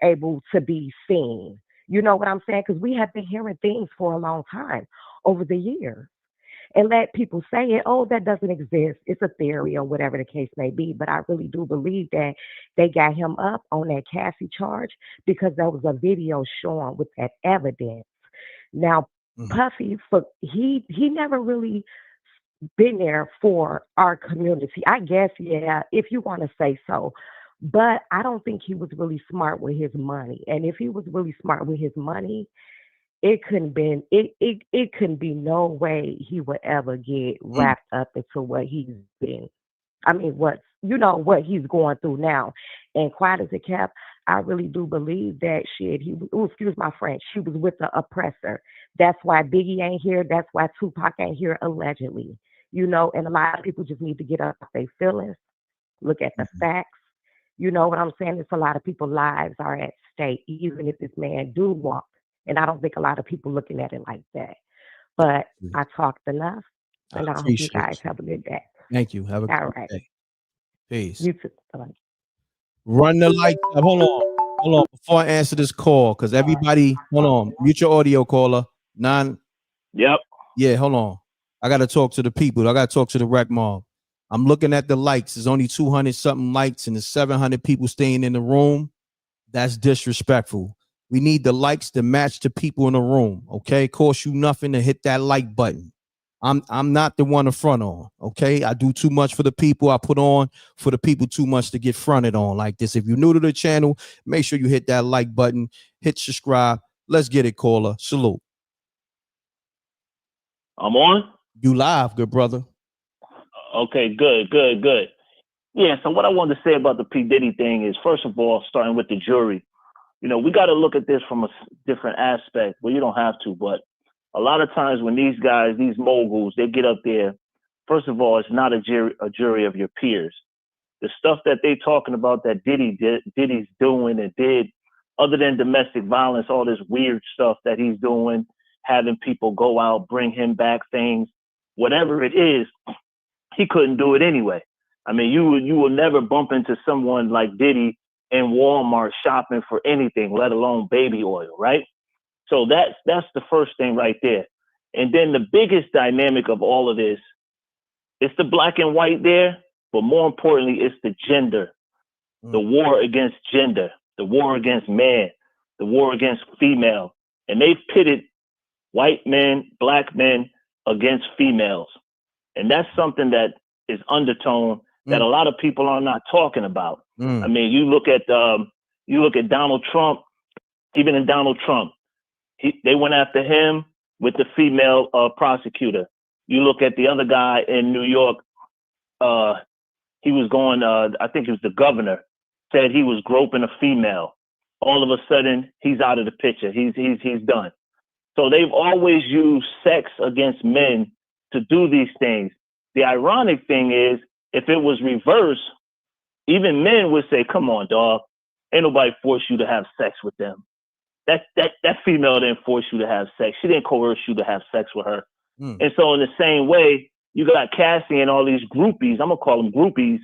able to be seen. You know what I'm saying? Because we have been hearing things for a long time over the years. And let people say it, oh, that doesn't exist. It's a theory or whatever the case may be. But I really do believe that they got him up on that Cassie charge because there was a video showing with that evidence. Now, Puffy, he never really been there for our community. I guess, yeah, if you want to say so. But I don't think he was really smart with his money. And if he was really smart with his money, it couldn't be no way he would ever get wrapped up into what he's been. I mean, what he's going through now. And quite as it kept, I really do believe that excuse my French, she was with the oppressor. That's why Biggie ain't here. That's why Tupac ain't here, allegedly. And a lot of people just need to get up their feelings, look at the facts, You know what I'm saying? It's a lot of people's lives are at stake, even if this man do walk. And I don't think a lot of people looking at it like that. But I talked enough, and I hope you guys have a good day. Thank you. Have a All good right. day. Peace. You too. Bye. Run the lights up. Hold on. Before I answer this call, because everybody, hold on. Mute your audio, caller. Yep. Yeah, hold on. I got to talk to the people. I got to talk to the rec mob. I'm looking at the likes. There's only 200 something likes and there's 700 people staying in the room. That's disrespectful. We need the likes to match the people in the room. Okay, cost you nothing to hit that like button. I'm not the one to front on. Okay, I do too much for the people. I put on for the people too much to get fronted on like this. If you're new to the channel, make sure you hit that like button, hit subscribe. Let's get it, caller. Salute. I'm on. You live, good brother. Okay, good. Yeah, so what I wanted to say about the P. Diddy thing is, first of all, starting with the jury, we got to look at this from a different aspect. Well, you don't have to, but a lot of times when these guys, these moguls, they get up there, first of all, it's not a jury of your peers. The stuff that they talking about that Diddy's doing and did, other than domestic violence, all this weird stuff that he's doing, having people go out, bring him back things, whatever it is, he couldn't do it anyway. I mean, you will never bump into someone like Diddy in Walmart shopping for anything, let alone baby oil, right? So that's the first thing right there. And then the biggest dynamic of all of this, it's the black and white there, but more importantly, it's the gender, the war against gender, the war against man, the war against female. And they've pitted white men, black men against females. And that's something that is undertone that a lot of people are not talking about. I mean, you look at Donald Trump, even in Donald Trump, they went after him with the female prosecutor. You look at the other guy in New York, he was going, I think it was the governor, said he was groping a female. All of a sudden, he's out of the picture. He's done. So they've always used sex against men to do these things. The ironic thing is, if it was reversed, even men would say, come on, dog. Ain't nobody force you to have sex with them. That female didn't force you to have sex. She didn't coerce you to have sex with her. And so in the same way, you got Cassie and all these groupies, I'm going to call them groupies,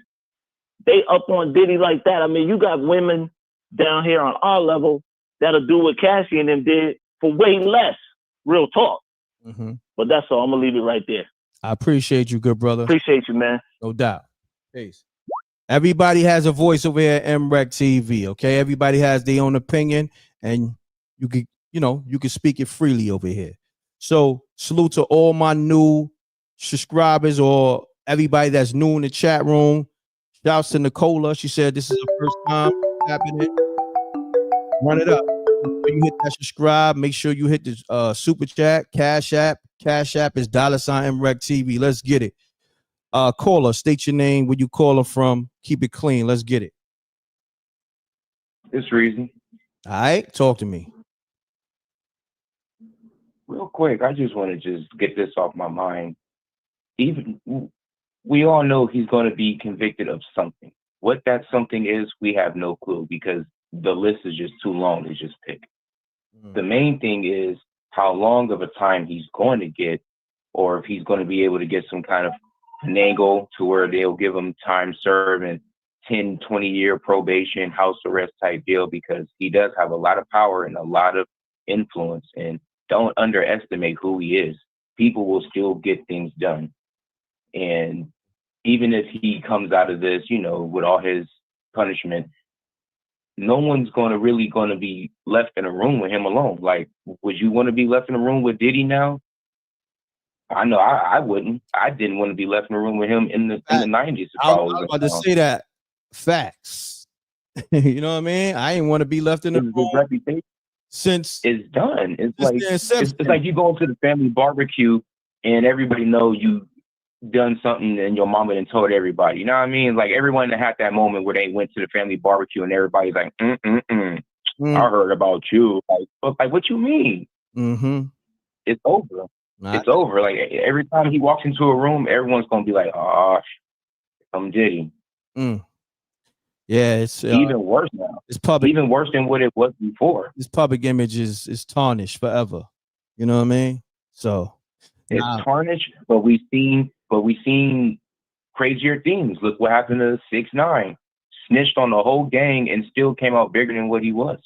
they up on Diddy like that. I mean, you got women down here on our level that'll do what Cassie and them did for way less. Real talk. But that's all. I'm going to leave it right there. I appreciate you, good brother. Appreciate you, man. No doubt. Peace. Everybody has a voice over here at MRecktv, okay? Everybody has their own opinion, and you can speak it freely over here. So salute to all my new subscribers or everybody that's new in the chat room. Shouts to Nicola. She said this is her first time happening. Run it up. You hit that subscribe. Make sure you hit the super chat, Cash App. Cash App is $ MRecktv. Let's get it. Caller, state your name, where you calling from. Keep it clean. Let's get it. It's Reason. All right, talk to me. Real quick, I just want to just get this off my mind. Even we all know he's going to be convicted of something. What that something is, we have no clue because the list is just too long to just pick. The main thing is how long of a time he's going to get, or if he's going to be able to get some kind of finagle to where they'll give him time served and 10, 20-year probation, house arrest type deal, because he does have a lot of power and a lot of influence. And don't underestimate who he is. People will still get things done. And even if he comes out of this, with all his punishment, no one's going to be left in a room with him alone. Like, would you want to be left in a room with Diddy now? I know I wouldn't. I didn't want to be left in a room with him in the 90s. I was about to say that. Facts. You know what I mean? I ain't want to be left in the room. Reputation since it's done. It's like you go to the family barbecue and everybody know you done something and your mama done told everybody. You know what I mean? Like everyone that had that moment where they went to the family barbecue and everybody's like, I heard about you. Like what you mean? It's over. It's over. Like every time he walks into a room, everyone's gonna be like, "Oh, I'm Diddy." Yeah, it's even worse now. It's public. Even worse than what it was before. This public image is tarnished forever. You know what I mean? So it's tarnished, but we've seen crazier things. Look what happened to 6ix9ine. Snitched on the whole gang and still came out bigger than what he was,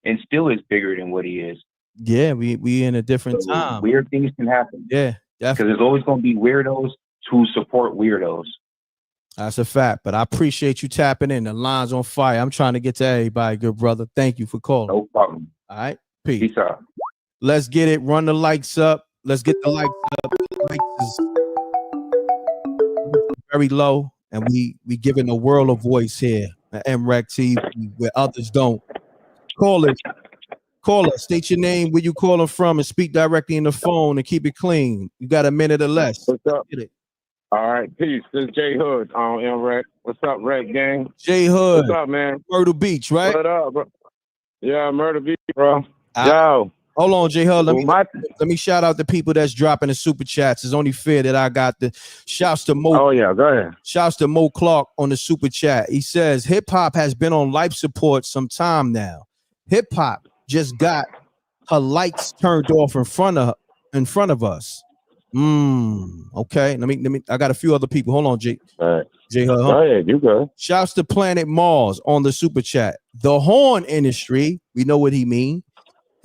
and still is bigger than what he is. Yeah, we in a different time. Weird things can happen. Yeah, because there's always going to be weirdos to support weirdos. That's a fact. But I appreciate you tapping in. The line's on fire. I'm trying to get to everybody, good brother. Thank you for calling. No problem. All right, peace. Peace out. Let's get it. Run the likes up. Let's get the likes up. The likes is very low, and we giving the world a voice here at MRecktv where others don't. Call us. State your name, where you calling from, and speak directly in the phone and keep it clean. You got a minute or less. What's up? Get it. All right, peace. This is J Hood on M.Reck. What's up, Rec Gang? J Hood. What's up, man? Myrtle Beach, right? What up, bro? Yeah, Myrtle Beach, bro. Yo. Hold on, J Hood. Let me shout out the people that's dropping the super chats. It's only fair that I got the shouts to Mo. Oh yeah, go ahead. Shouts to Mo Clark on the super chat. He says hip hop has been on life support some time now. Hip hop just got her lights turned off in front of us. Okay. Let me. I got a few other people. Hold on, J. All right. J. Hood. Go ahead. You go. Shouts to Planet Mars on the super chat. The horn industry, we know what he mean,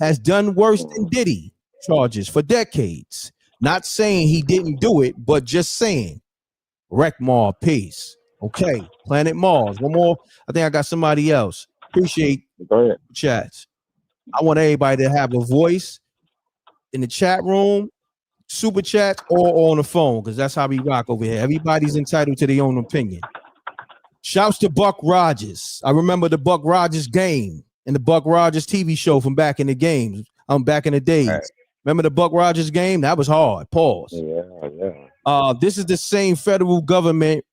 has done worse than Diddy charges for decades. Not saying he didn't do it, but just saying. Wreck Mars, peace. Okay, Planet Mars. One more. I think I got somebody else. Appreciate chats. I want everybody to have a voice in the chat room, super chat, or on the phone, because that's how we rock over here. Everybody's entitled to their own opinion. Shouts to Buck Rogers. I remember the Buck Rogers game and the Buck Rogers TV show from back in the games. Back in the days. Right. Remember the Buck Rogers game? That was hard. Pause. Yeah. This is the same federal government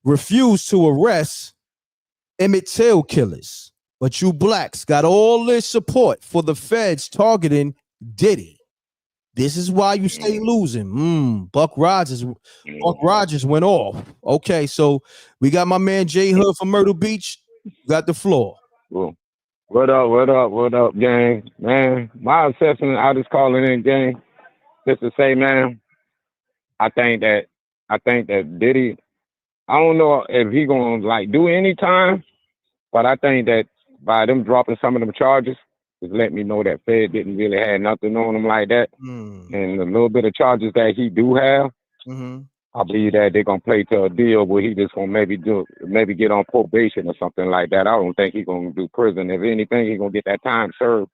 refused to arrest Emmett Till killers, but you blacks got all this support for the feds targeting Diddy. This is why you stay losing. Buck Rogers went off. Okay, so we got my man J Hood from Myrtle Beach. Got the floor. Cool. What up, gang? Man, my assessment, I just calling in, gang, just to say, man, I think that Diddy, I don't know if he gonna like do any time, but I think that by them dropping some of them charges, just let me know that Fed didn't really have nothing on him like that. And the little bit of charges that he do have, I believe that they're gonna play to a deal where he just gonna maybe get on probation or something like that. I don't think he's gonna do prison. If anything, he's gonna get that time served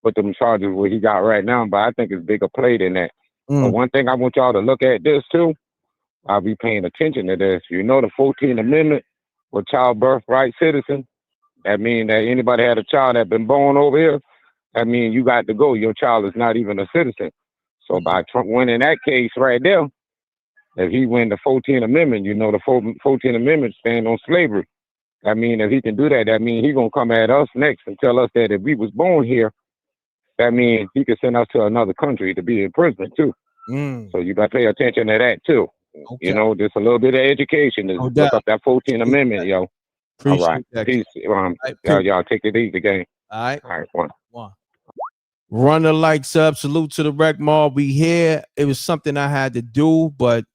with them charges where he got right now. But I think it's bigger play than that. But one thing I want y'all to look at this too, I'll be paying attention to this. You know the 14th Amendment with child birthright citizen. That means that anybody had a child that been born over here, that means you got to go. Your child is not even a citizen. So by Trump winning that case right there, if he win the 14th Amendment, you know the 14th Amendment stand on slavery. I mean, if he can do that, that means he's going to come at us next and tell us that if we was born here, that means he could send us to another country to be in prison too. So you got to pay attention to that too. Okay. You know, just a little bit of education. To look up that 14th Amendment, yo. Appreciate all right. That. Peace. Y'all take it easy, gang. All right. One. Run the lights up. Salute to the Wreck Mall. We here. It was something I had to do, but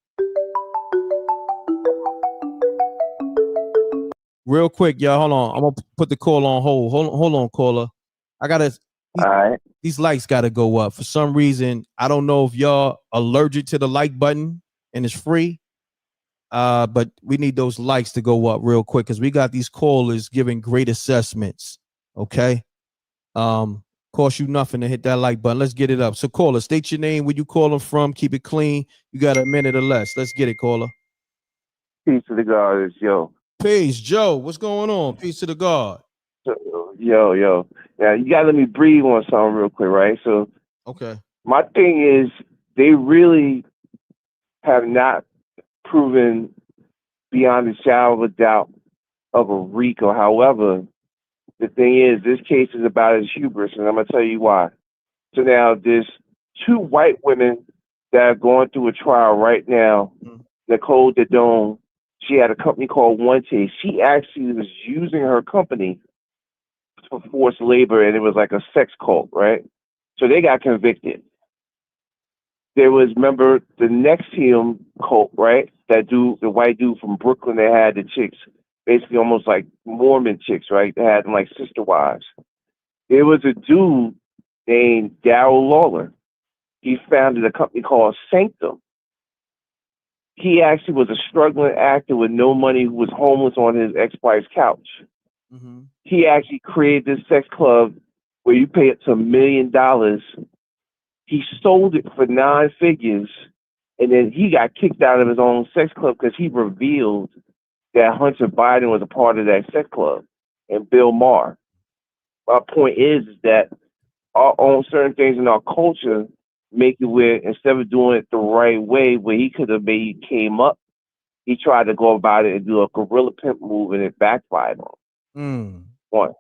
real quick, y'all. Hold on. I'm gonna put the call on hold. Hold on, caller. I gotta. These lights gotta go up for some reason. I don't know if y'all allergic to the like button and it's free. But we need those likes to go up real quick because we got these callers giving great assessments. Okay. Cost you nothing to hit that like button. Let's get it up. So caller, state your name, where you calling from, keep it clean. You got a minute or less. Let's get it, caller. Peace to the God, it's Joe. Peace, Joe. What's going on? Peace to the God. Yo. Yeah, you gotta let me breathe on something real quick, right? So okay. My thing is they really have not proven beyond a shadow of a doubt of a RICO. However, the thing is, this case is about his hubris, and I'm going to tell you why. So now there's two white women that are going through a trial right now, Nicole Dedone She had a company called One Taste. She actually was using her company for forced labor, and it was like a sex cult, right? So they got convicted. There was, remember, the NXIVM cult, right? That dude, the white dude from Brooklyn, that had the chicks, basically almost like Mormon chicks, right? They had them like sister wives. There was a dude named Darryl Lawler. He founded a company called Sanctum. He actually was a struggling actor with no money who was homeless on his ex-wife's couch. Mm-hmm. He actually created this sex club where you pay up to $1 million. He sold it for 9 figures, and then he got kicked out of his own sex club because he revealed that Hunter Biden was a part of that sex club, and Bill Maher. My point is that our own certain things in our culture make it where instead of doing it the right way, where he could have maybe came up, he tried to go about it and do a gorilla pimp move, and it backfired on him. One.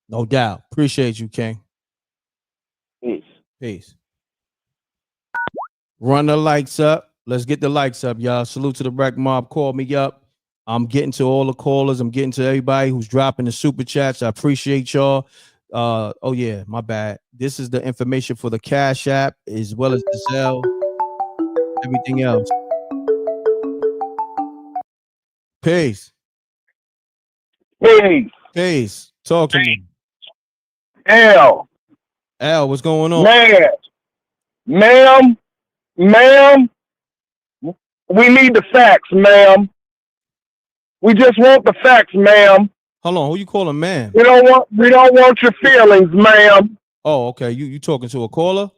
No doubt. Appreciate you, King. Peace. Peace. Run the likes up. Let's get the likes up, y'all. Salute to the Wreck Mob. Call me up. I'm getting to all the callers. I'm getting to everybody who's dropping the super chats. I appreciate y'all. Oh yeah, my bad. This is the information for the Cash App as well as the Zelle, everything else. Peace. Peace. Peace. Talk to me. L. What's going on? Ma'am, we need the facts, ma'am. We just want the facts, ma'am. Hold on, who you calling ma'am? We don't want your feelings, ma'am. Oh, okay. You talking to a caller?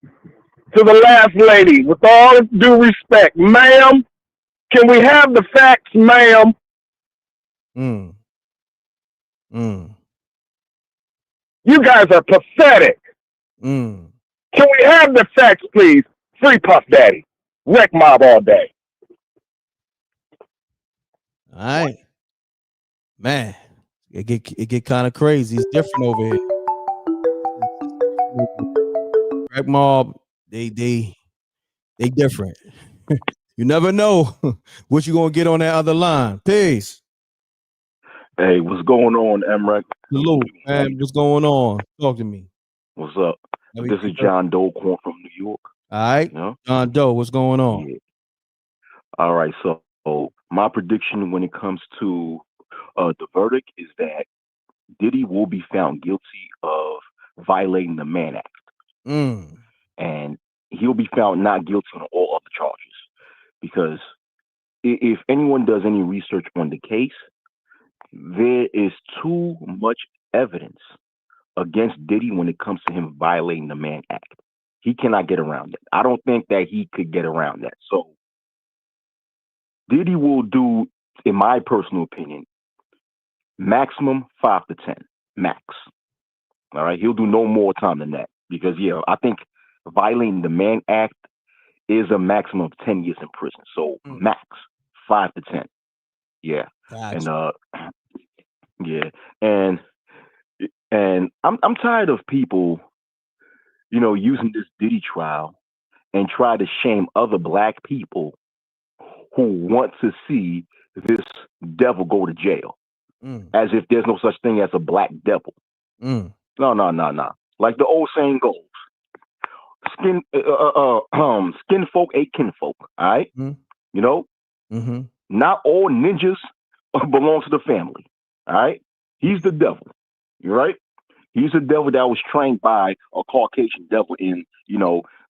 To the last lady, with all due respect, ma'am, can we have the facts, ma'am? You guys are pathetic. Can we have the facts, please? Free Puff Daddy. Wreck Mob all day. All right. Man, it get kind of crazy. It's different over here. Wreck Mob, they different. You never know what you gonna get on that other line. Peace. Hey, what's going on, M.Reck? Salute, man. What's going on? Talk to me. What's up? This is John Doe calling from New York. All right. You know? John Doe, what's going on? Yeah. All right. So my prediction when it comes to the verdict is that Diddy will be found guilty of violating the Mann Act. And he'll be found not guilty on all other charges. Because if anyone does any research on the case, there is too much evidence against Diddy when it comes to him violating the Mann Act. He cannot get around it. I don't think that he could get around that. So Diddy will do, in my personal opinion, maximum 5 to 10, max. All right, he'll do no more time than that because I think violating the Mann Act is a maximum of 10 years in prison. So max 5 to 10. Yeah. Gotcha. And I'm tired of people, using this Diddy trial and try to shame other black people who want to see this devil go to jail, as if there's no such thing as a black devil. No. Like the old saying goes, skin folk ain't kinfolk. All right, Not all ninjas belong to the family. All right, he's the devil. You're right. He's a devil that was trained by a Caucasian devil in,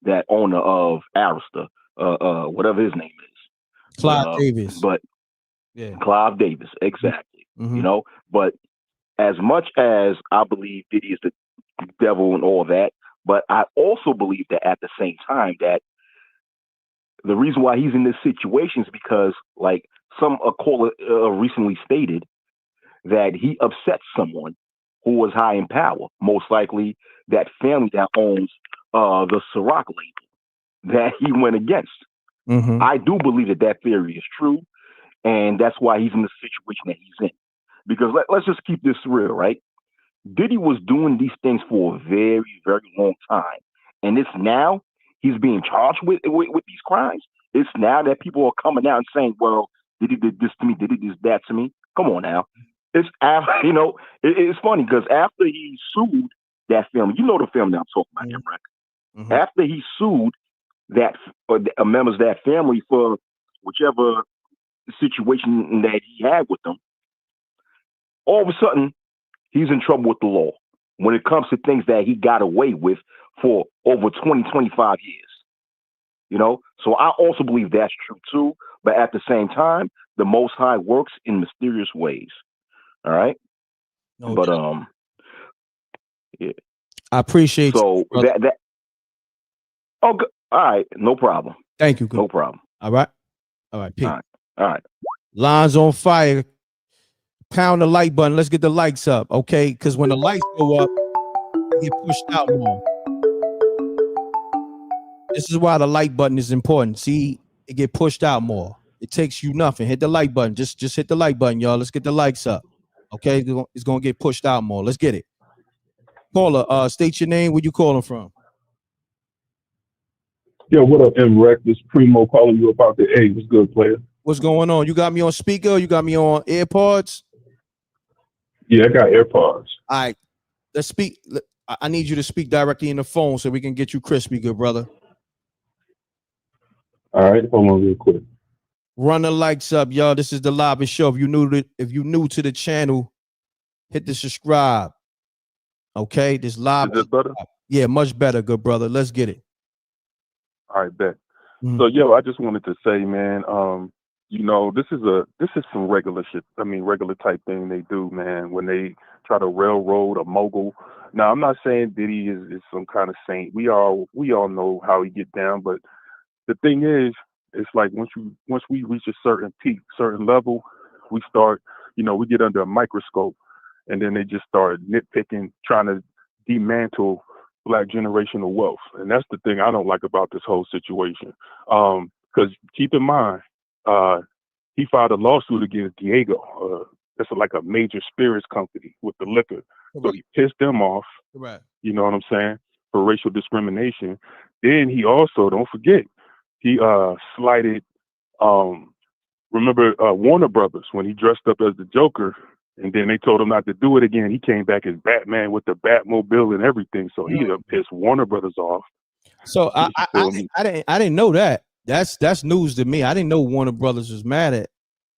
that owner of Arista, whatever his name is. Clive Davis. But Clive Davis, exactly. But as much as I believe Diddy is the devil and all that, but I also believe that at the same time that the reason why he's in this situation is because, like a caller recently stated, that he upset someone who was high in power, most likely that family that owns the Ciroc label that he went against. I do believe that theory is true, and that's why he's in the situation that he's in. Because let's just keep this real, right? Diddy was doing these things for a very, very long time, and it's now he's being charged with these crimes. It's now that people are coming out and saying, well, Diddy did this to me. Diddy did that to me. Come on now. It's after, you know, it's funny because after he sued that family, you know the family I'm talking about, M.Reck. After he sued that members of that family for whichever situation that he had with them, all of a sudden he's in trouble with the law when it comes to things that he got away with for over 20, 25 years. You know, so I also believe that's true too. But at the same time, the Most High works in mysterious ways. All right. No but doubt. Yeah. I appreciate so you, that. Oh, good. All right, no problem. Thank you. Good. No problem. All right. Peace. All right. Lines on fire. Pound the like button. Let's get the likes up, okay? Because when the likes go up, they get pushed out more. This is why the like button is important. See, it get pushed out more. It takes you nothing. Hit the like button. Just hit the like button, y'all. Let's get the likes up. Okay, it's gonna get pushed out more. Let's get it. Caller, state your name. Where you calling from? Yo, what up, M.Reck? This Primo calling you about the A. What's good, player? What's going on? You got me on speaker? You got me on AirPods? Yeah, I got AirPods. All right, let's speak. I need you to speak directly in the phone so we can get you crispy, good brother. All right, hold on real quick. Run the likes up, y'all. This is the Lobby Show. If you new to the channel, hit the subscribe. Okay, this live. Is this better? Yeah, much better, good brother. Let's get it. All right, bet. So, yo, I just wanted to say, man, you know, this is some regular shit. I mean, regular type thing they do, man, when they try to railroad a mogul. Now, I'm not saying Diddy is some kind of saint. We all know how he get down, but the thing is, it's like once we reach a certain peak, certain level, we start, you know, we get under a microscope, and then they just start nitpicking, trying to dismantle Black generational wealth. And that's the thing I don't like about this whole situation. Because keep in mind, he filed a lawsuit against Diego. That's like a major spirits company with the liquor. So he pissed them off. Right. You know what I'm saying? For racial discrimination. Then he also, don't forget, he slighted, remember Warner Brothers when he dressed up as the Joker, and then they told him not to do it again. He came back as Batman with the Batmobile and everything. So he pissed Warner Brothers off. So I didn't know that. That's news to me. I didn't know Warner Brothers was mad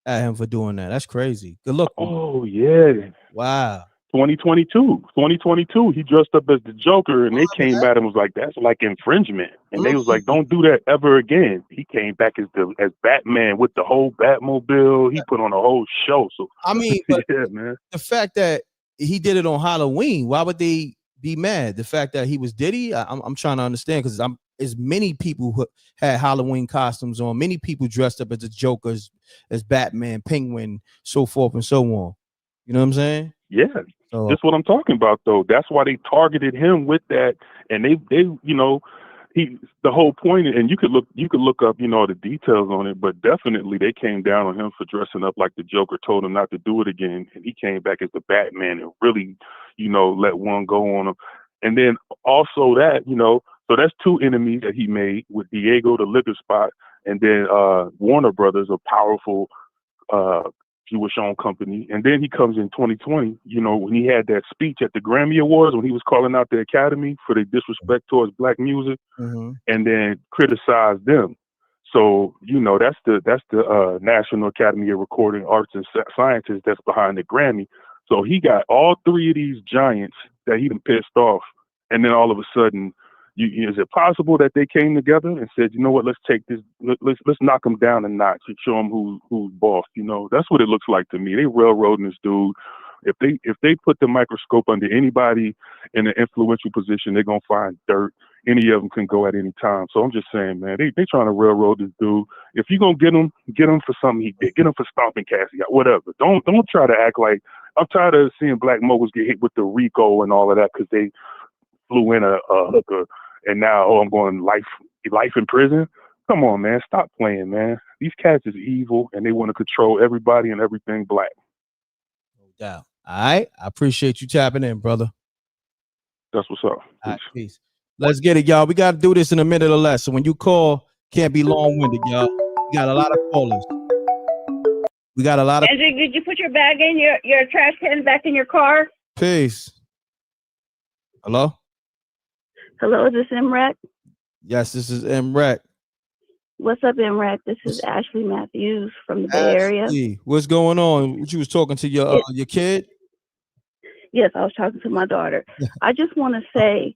at him for doing that. That's crazy. Good luck. Oh yeah. Wow. 2022, he dressed up as the Joker, and they came at him was like, that's like infringement, and they was like, don't do that ever again. He came back as Batman with the whole Batmobile. He put on a whole show. So I mean, yeah, man. The fact that he did it on Halloween, why would they be mad? The fact that he was Diddy, I'm trying to understand, because as many people who had Halloween costumes on, many people dressed up as the Jokers, as Batman, Penguin, so forth and so on. You know what I'm saying? Yeah. That's what I'm talking about, though. That's why they targeted him with that, and they you know, the whole point, and you could look up, you know, the details on it, but definitely they came down on him for dressing up like the Joker, told him not to do it again, and he came back as the Batman and really, you know, let one go on him. And then also that, you know, so that's two enemies that he made with Diego, the liquor spot, and then Warner Brothers, a powerful Jewish-owned company. And then he comes in 2020, you know, when he had that speech at the Grammy Awards, when he was calling out the Academy for their disrespect towards Black music, and then criticized them. So, you know, that's the National Academy of Recording Arts and Sciences that's behind the Grammy. So he got all three of these giants that he done pissed off. And then all of a sudden, is it possible that they came together and said, you know what, let's take this, let's knock him down a notch and show him who's boss? You know, that's what it looks like to me. They railroading this dude. If they put the microscope under anybody in an influential position, they're gonna find dirt. Any of them can go at any time. So I'm just saying, man, they trying to railroad this dude. If you're gonna get him for something he did. Get him for stomping Cassie, whatever. Don't try to act like, I'm tired of seeing Black moguls get hit with the RICO and all of that because they flew in a hooker. And now, I'm going life in prison. Come on, man. Stop playing, man. These cats is evil, and they want to control everybody and everything Black. No doubt. All right. I appreciate you tapping in, brother. That's what's up. All right, peace. Let's get it, y'all. We got to do this in a minute or less. So when you call, can't be long-winded, y'all. We got a lot of callers. We got a lot of Andrew, did you put your bag in your trash can back in your car? peace. Hello? Hello, is this M.Reck? Yes, this is M.Reck. What's up, M.Reck? This is Ashley Matthews from the Bay Area. Ashley, what's going on? What you was talking to your kid? Yes, I was talking to my daughter. I just want to say,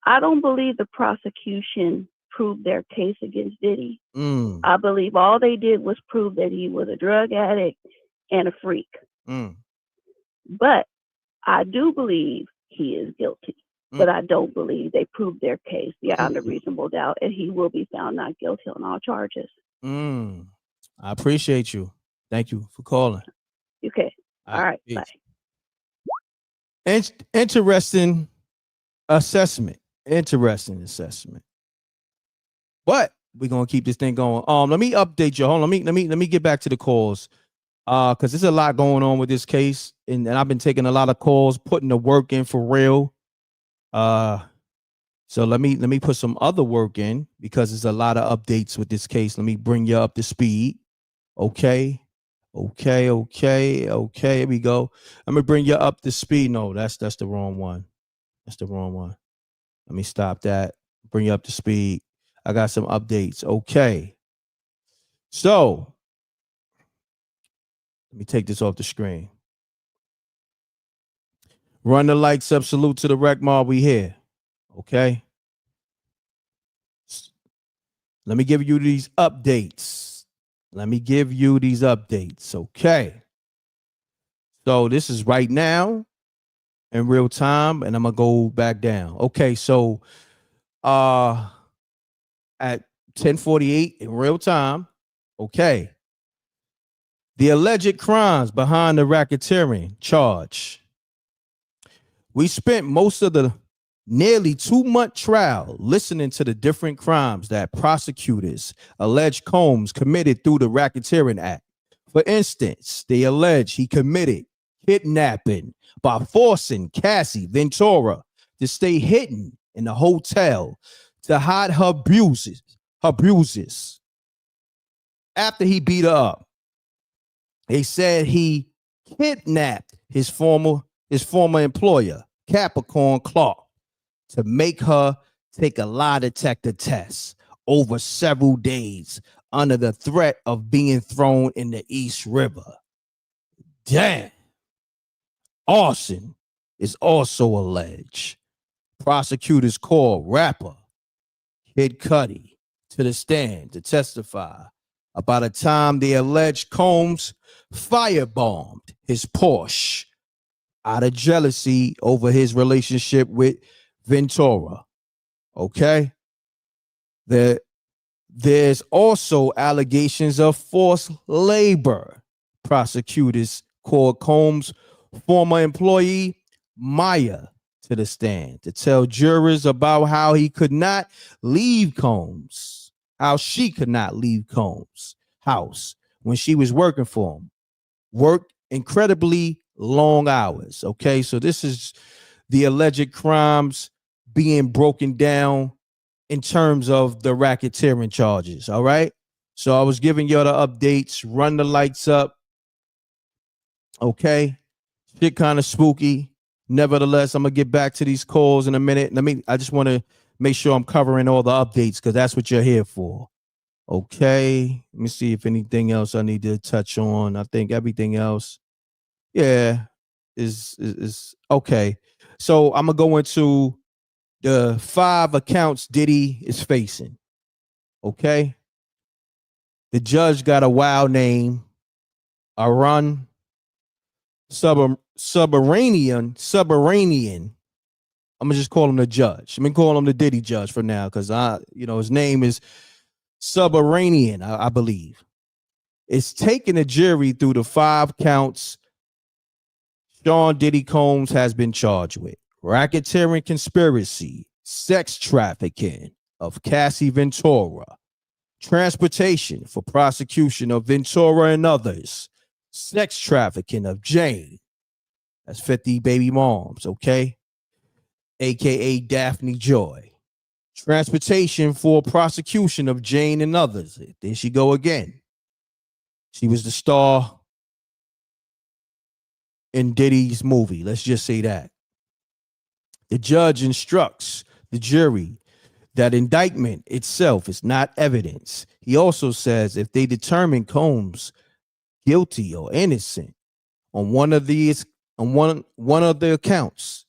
I don't believe the prosecution proved their case against Diddy. I believe all they did was prove that he was a drug addict and a freak. But I do believe he is guilty. But I don't believe they proved their case beyond a reasonable doubt, and he will be found not guilty on all charges. I appreciate you. Thank you for calling. Okay. All right. Bye. Interesting assessment. But we're gonna keep this thing going. Let me update you. Hold on. Let me get back to the calls. Because there's a lot going on with this case, and I've been taking a lot of calls, putting the work in for real. So let me put some other work in because there's a lot of updates with this case. Let me bring you up to speed. Okay. Here we go. Let me bring you up to speed. No, that's the wrong one. Let me stop that. Bring you up to speed. I got some updates. Okay. So let me take this off the screen. Run the lights up. Salute to the rec mob. We here. Okay. Let me give you these updates. Okay. So this is right now in real time, and I'm gonna go back down. Okay, so at 10:48 in real time. Okay. The alleged crimes behind the racketeering charge. We spent most of the nearly 2-month trial listening to the different crimes that prosecutors allege Combs committed through the Racketeering Act. For instance, they allege he committed kidnapping by forcing Cassie Ventura to stay hidden in the hotel to hide her bruises after he beat her up. They said he kidnapped his former employer, Capricorn Clark, to make her take a lie detector test over several days under the threat of being thrown in the East River. Damn. Arson is also alleged. Prosecutors call rapper Kid Cudi to the stand to testify about a time they alleged Combs firebombed his Porsche out of jealousy over his relationship with Ventura. Okay. There's also allegations of forced labor. Prosecutors called Combs' former employee Maya to the stand to tell jurors about how she could not leave Combs' house when she was working for him. Worked incredibly long hours. Okay, so this is the alleged crimes being broken down in terms of the racketeering charges. All right, so I was giving y'all the updates. Run the lights up. Okay, shit kind of spooky. Nevertheless, I'm gonna get back to these calls in a minute. I just want to make sure I'm covering all the updates because that's what you're here for. Okay, let me see if anything else I need to touch on. I think everything else, yeah, is okay. So I'm gonna go into the 5 accounts Diddy is facing. Okay, the judge got a wild name, Arun Subaranian. I'm gonna just call him the judge. I'm gonna call him the Diddy judge for now because his name is Subaranian, I believe. It's taking the jury through the 5 counts Sean Diddy Combs has been charged with: racketeering, conspiracy, sex trafficking of Cassie Ventura, transportation for prosecution of Ventura and others, sex trafficking of Jane, that's 50 baby moms, okay, aka Daphne Joy, transportation for prosecution of Jane and others. There she go again. She was the star in Diddy's movie. Let's just say that. The judge instructs the jury that indictment itself is not evidence. He also says if they determine Combs guilty or innocent on one of the accounts,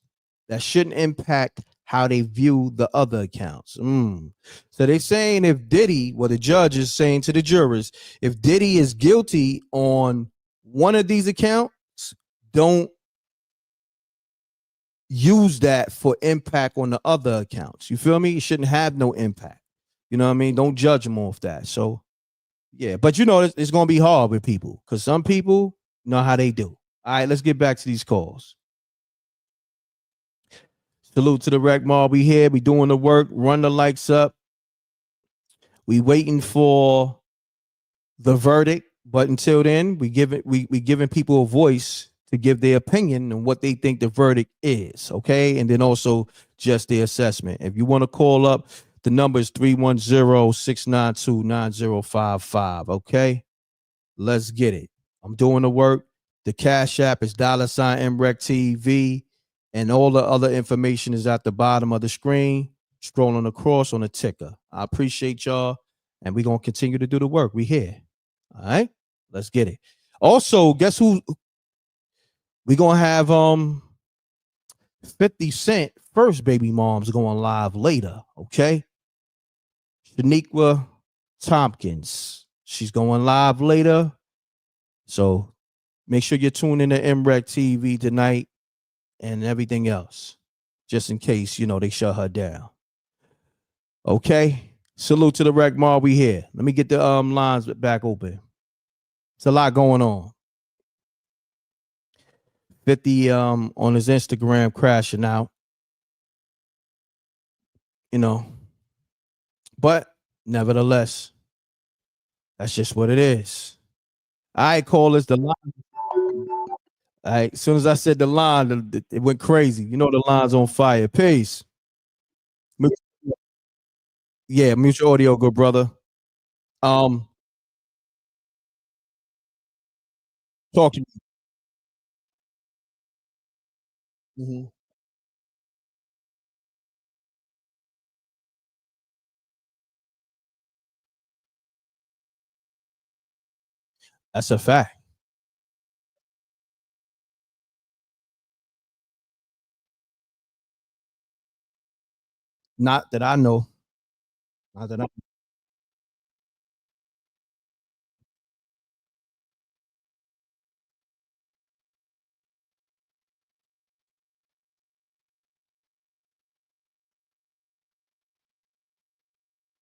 that shouldn't impact how they view the other accounts. So they're saying if Diddy, well, the judge is saying to the jurors, if Diddy is guilty on one of these accounts, don't use that for impact on the other accounts. You feel me? It shouldn't have no impact. You know what I mean? Don't judge them off that. So, yeah, but you know, it's going to be hard with people because some people know how they do. All right, let's get back to these calls. Salute to the Rec Mob. We here. We doing the work. Run the likes up. We waiting for the verdict. But until then, we giving people a voice to give their opinion and what they think the verdict is. Okay. And then also just the assessment. If you want to call up, the number is 310-692-9055. Okay. Let's get it. I'm doing the work. The Cash App is $MRecktv. And all the other information is at the bottom of the screen, scrolling across on the ticker. I appreciate y'all. And we're going to continue to do the work. We here. All right. Let's get it. Also, guess who? We're going to have 50 Cent first baby mom's going live later. Okay. Shaniqua Tompkins. She's going live later. So make sure you're tuning in to MRecktv tonight and everything else, just in case, you know, they shut her down. Okay. Salute to the Rec Mob. We here. Let me get the lines back open. It's a lot going on. 50 on his Instagram crashing out. You know. But nevertheless, that's just what it is. I call this the line. All right, as soon as I said the line, it went crazy. You know the line's on fire. Peace. Yeah, mutual audio, good brother. Talk to me. Mm-hmm. That's a fact. Not that I know. Not that I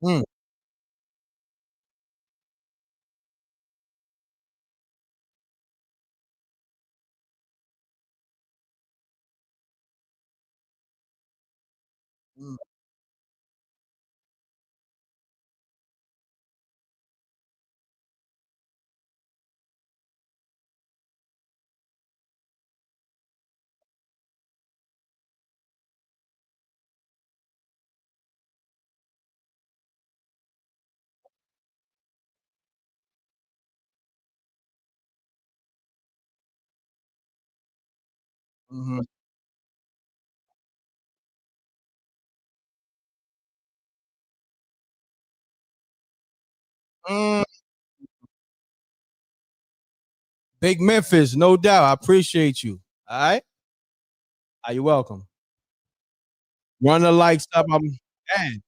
Mm. Mm. Mm-hmm. Mm. Big Memphis, no doubt. I appreciate you. All right. Are you welcome? Run the lights up. Man, I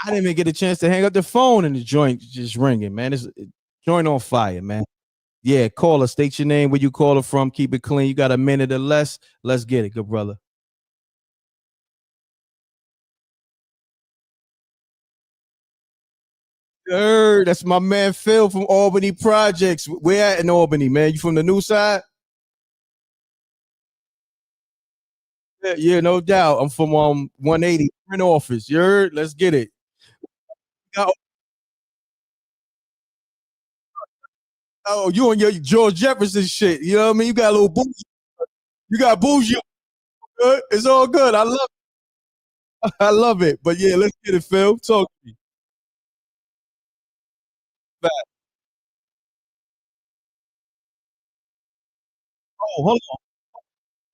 didn't even get a chance to hang up the phone and the joint just ringing, man. It's joint on fire, man. Yeah, call her. State your name, where you call her from. Keep it clean. You got a minute or less. Let's get it, good brother. That's my man Phil from Albany Projects. Where at in Albany, man? You from the new side? Yeah, no doubt. I'm from 180 Print Office. You heard? Let's get it. Oh, you on your George Jefferson shit. You know what I mean? You got a little bougie. You got bougie. Good. It's all good. I love it. I love it. But yeah, let's get it, Phil. Talk to me. Back. Oh, hold on.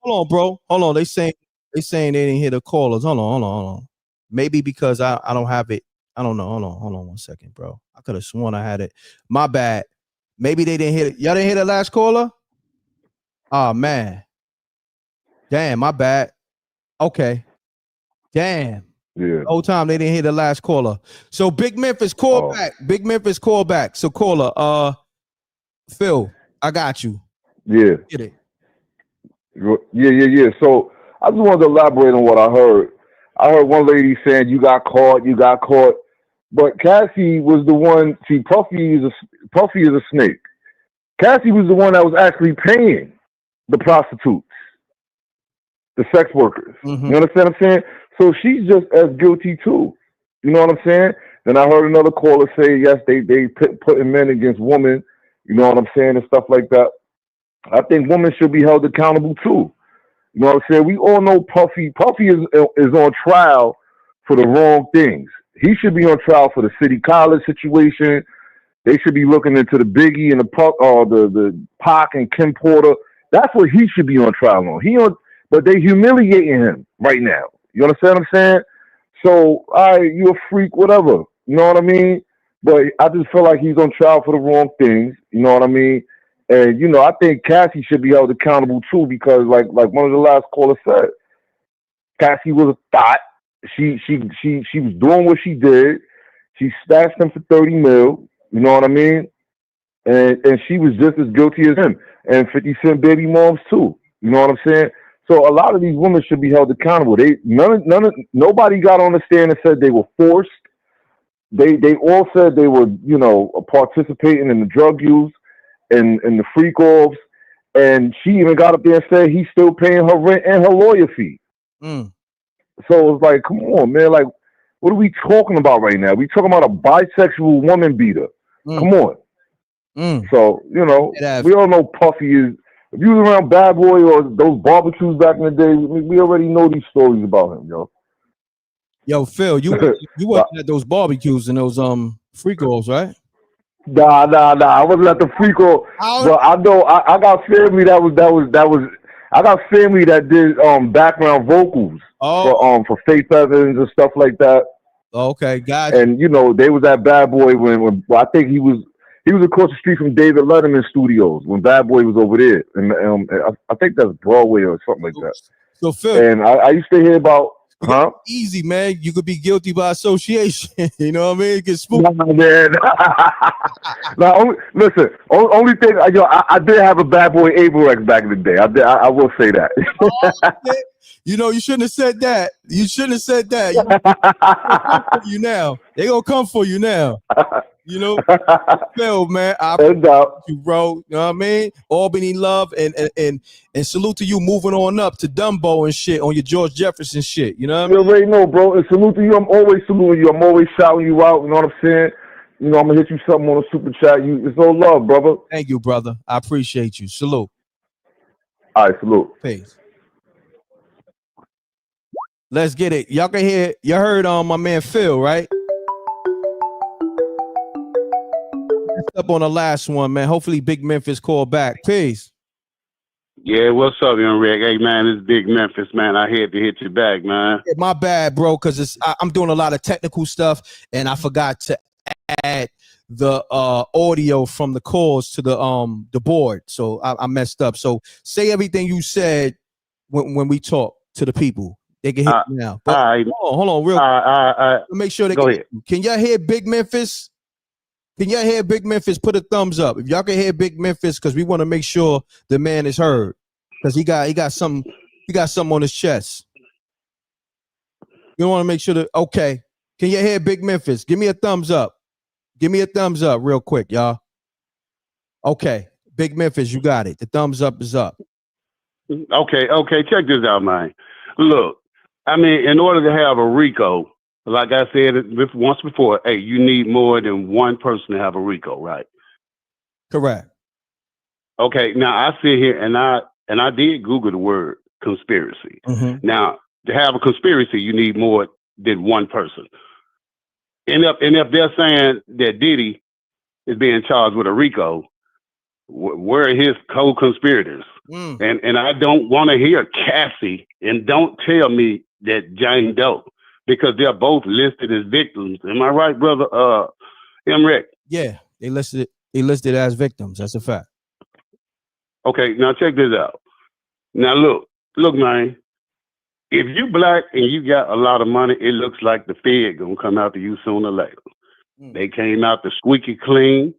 Hold on, bro. Hold on. They saying they didn't hear the callers. Hold on. Maybe because I don't have it. I don't know. Hold on 1 second, bro. I could have sworn I had it. My bad. Maybe they didn't hear it. Y'all didn't hear the last caller? Oh man. Damn, my bad. Okay. Damn. Yeah. The whole time they didn't hear the last caller. So Big Memphis call back. Big Memphis call back. So caller, Phil, I got you. Yeah. Get it. Yeah. So I just wanted to elaborate on what I heard. I heard one lady saying you got caught. But Cassie was the one. See, Puffy is a snake. Cassie was the one that was actually paying the prostitutes, the sex workers. Mm-hmm. You understand what I'm saying? So she's just as guilty too. You know what I'm saying? Then I heard another caller say, yes, they putting men against women. You know what I'm saying, and stuff like that. I think women should be held accountable too. You know what I'm saying? We all know Puffy. Puffy is on trial for the wrong things. He should be on trial for the City College situation. They should be looking into the Biggie and the Pac and Kim Porter. That's what he should be on trial on. But they humiliating him right now. You understand what I'm saying? So, you a freak, whatever. You know what I mean? But I just feel like he's on trial for the wrong things. You know what I mean? And I think Cassie should be held accountable too, because like one of the last callers said, Cassie was a thought. She was doing what she did. She stashed him for 30 mil. You know what I mean? And she was just as guilty as him. And 50 Cent baby moms too. You know what I'm saying? So a lot of these women should be held accountable. Nobody got on the stand and said they were forced. They all said they were, participating in the drug use and the freak offs. And she even got up there and said he's still paying her rent and her lawyer fee. Mm. So it's like, come on, man. Like, what are we talking about right now? We talking about a bisexual woman beater. Come on. So, we all know Puffy is. If you was around Bad Boy or those barbecues back in the day, we already know these stories about him, yo. Yo, Phil, you wasn't at those barbecues and those freak offs, right? Nah. I wasn't at the freak off. But I know I got family that was. I got family that did background vocals for Faith Evans and stuff like that. Okay, gotcha. And they was at Bad Boy when I think he was across the street from David Letterman Studios when Bad Boy was over there, and I think that's Broadway or something like that. So Phil, and I used to hear about, easy man, you could be guilty by association. You know what I mean? Get spooked. Nah, man. Listen. Only thing, I did have a Bad Boy M.Reck back in the day. I will say that. You shouldn't have said that. You shouldn't have said that. They gonna come for you now. Phil, man, I appreciate you, bro. You know what I mean? Albany love and salute to you moving on up to Dumbo and shit on your George Jefferson shit. You know what I mean? You already know, bro. And salute to you. I'm always saluting you. I'm always shouting you out. You know what I'm saying? I'm gonna hit you something on a super chat. It's all love, brother. Thank you, brother. I appreciate you. Salute. All right, salute. Peace. Let's get it. Y'all can hear. You heard my man Phil, right? Up on the last one, man. Hopefully Big Memphis call back. Peace. Yeah, what's up, M.Reck? Hey, man, it's Big Memphis, man. I had to hit you back, man. Yeah, my bad, bro, because I'm doing a lot of technical stuff, and I forgot to add the audio from the calls to the board, so I messed up. So say everything you said when we talk to the people. They can hear me now. But hold on, real quick. Make sure they can y'all hear Big Memphis? Can y'all hear Big Memphis? Put a thumbs up if y'all can hear Big Memphis, because we want to make sure the man is heard, because he got something on his chest. You want to make sure that okay. Can you hear Big Memphis? Give me a thumbs up. Give me a thumbs up real quick, y'all. Okay, Big Memphis, you got it. The thumbs up is up. Okay. Check this out, man. Look, I mean, in order to have a RICO, like I said once before, hey, you need more than one person to have a RICO, right? Correct. Okay, now I sit here and I did Google the word conspiracy. Mm-hmm. Now, to have a conspiracy, you need more than one person. And if they're saying that Diddy is being charged with a RICO, where are his co-conspirators? And I don't want to hear Cassie, and don't tell me that Jane Doe, because they're both listed as victims. Am I right, brother? M.Reck? Yeah, they listed as victims. That's a fact. Okay, now check this out. Now look, man. If you black and you got a lot of money, it looks like the Fed gonna come after you sooner or later. They came out the squeaky clean,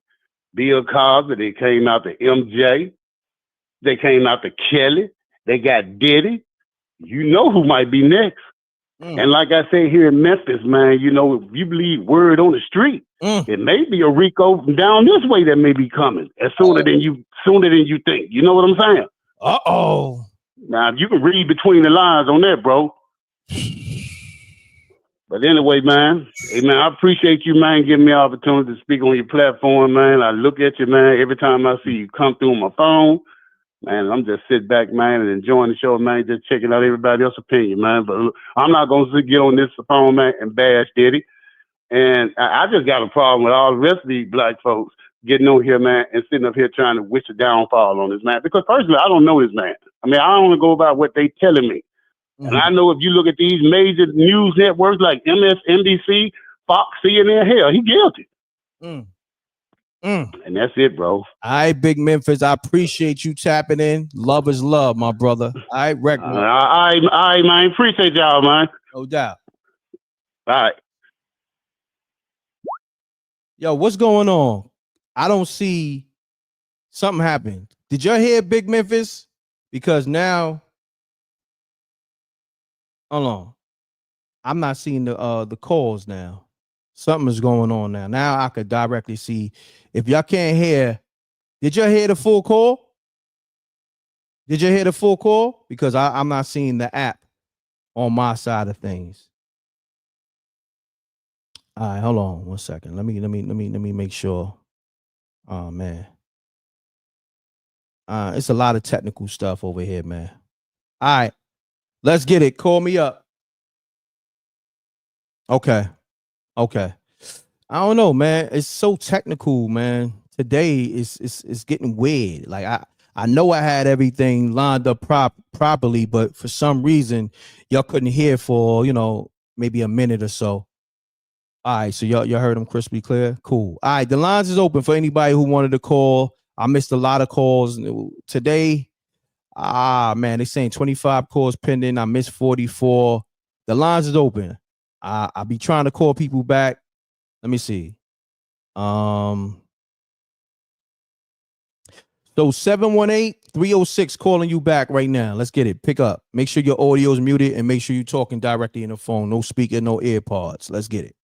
Bill Cosby. They came out the MJ. They came out the Kelly. They got Diddy. You know who might be next. And like I say here in Memphis, man, you know, if you believe word on the street, it may be a RICO down this way that may be coming as sooner than you think. You know what I'm saying? Uh-oh. Now you can read between the lines on that, bro. But anyway, man, hey man, I appreciate you, man, giving me an opportunity to speak on your platform, man. I look at you, man, every time I see you come through on my phone. Man, I'm just sitting back, man, and enjoying the show, man, just checking out everybody else's opinion, man. But I'm not going to get on this phone, man, and bash Diddy. And I just got a problem with all the rest of these black folks getting on here, man, and sitting up here trying to wish a downfall on this man. Because personally, I don't know this man. I mean, I only go by what they telling me. And I know if you look at these major news networks like MSNBC, Fox, CNN, hell, he guilty. And that's it, bro. All right, Big Memphis. I appreciate you tapping in. Love is love, my brother. All right, Reck. All right, man. Appreciate y'all, man. No doubt. All right. Yo, what's going on? I don't see something happen. Did y'all hear Big Memphis? Because now, hold on. I'm not seeing the calls now. Something is going on now. Now I could directly see. If y'all can't hear, did y'all hear the full call? Did you hear the full call? Because I'm not seeing the app on my side of things. All right, hold on 1 second. Let me make sure. Oh man. It's a lot of technical stuff over here, man. All right, let's get it. Call me up. Okay. I don't know, man. It's so technical, man. Today it's getting weird. Like I know I had everything lined up properly, but for some reason y'all couldn't hear for, maybe a minute or so. All right, so y'all heard them crisply clear? Cool. All right, the lines is open for anybody who wanted to call. I missed a lot of calls today. Man, they saying 25 calls pending. I missed 44. The lines is open. I'll be trying to call people back. Let me see. So 718-306 calling you back right now. Let's get it. Pick up. Make sure your audio is muted and make sure you're talking directly in the phone. No speaker, no ear pods. Let's get it.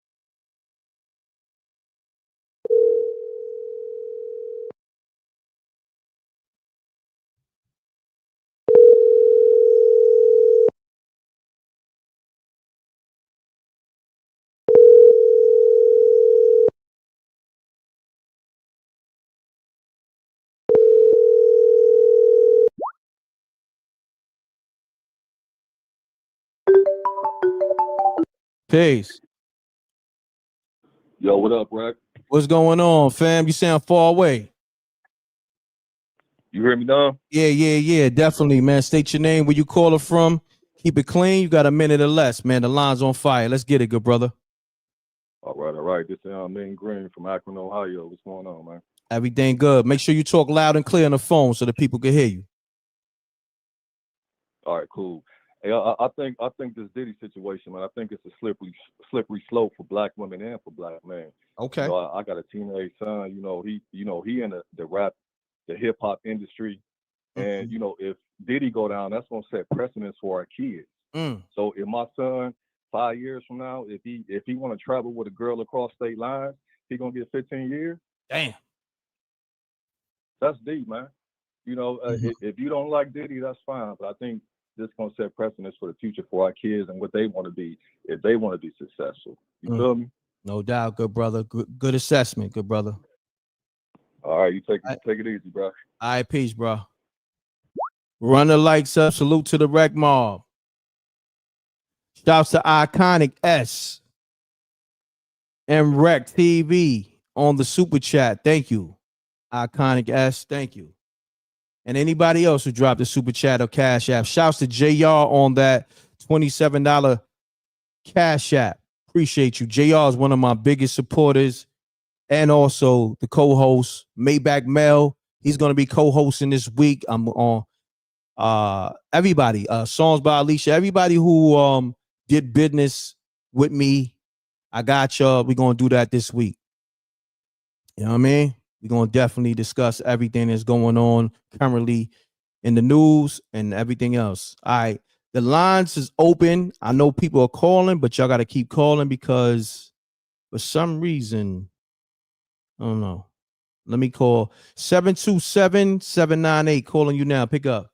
Peace. Yo, what up, Reck? What's going on, fam? You sound far away. You hear me now? Yeah, definitely, man. State your name, where you calling from. Keep it clean. You got a minute or less, man. The line's on fire. Let's get it, good brother. All right. This is Main Green from Akron, Ohio. What's going on, man? Everything good. Make sure you talk loud and clear on the phone so the people can hear you. All right, cool. Hey, I think this Diddy situation, man, I think it's a slippery slope for black women and for black men. Okay. I got a teenage son. He in the rap, the hip hop industry, and if Diddy go down, that's gonna set precedence for our kids. So if my son 5 years from now, if he want to travel with a girl across state lines, he gonna get 15 years. Damn. That's deep, man. If you don't like Diddy, that's fine. But I think this is gonna set precedence for the future for our kids and what they want to be if they want to be successful. You feel me? No doubt, good brother. Good assessment, good brother. All right, you take it easy, bro. All right, peace, bro. Run the likes up. Salute to the Rec Mob. Shouts to Iconic S. MRecktv on the super chat. Thank you. Iconic S. Thank you. And anybody else who dropped a super chat or cash app. Shouts to JR on that $27 cash app. Appreciate you. JR is one of my biggest supporters and also the co-host, Maybach Mel. He's going to be co-hosting this week. I'm on everybody, Songs by Alicia, everybody who did business with me. I got y'all. We're going to do that this week. You know what I mean? We're going to definitely discuss everything that's going on currently in the news and everything else. All right. The lines is open. I know people are calling, but y'all got to keep calling because for some reason, I don't know. Let me call 727-798. Calling you now. Pick up.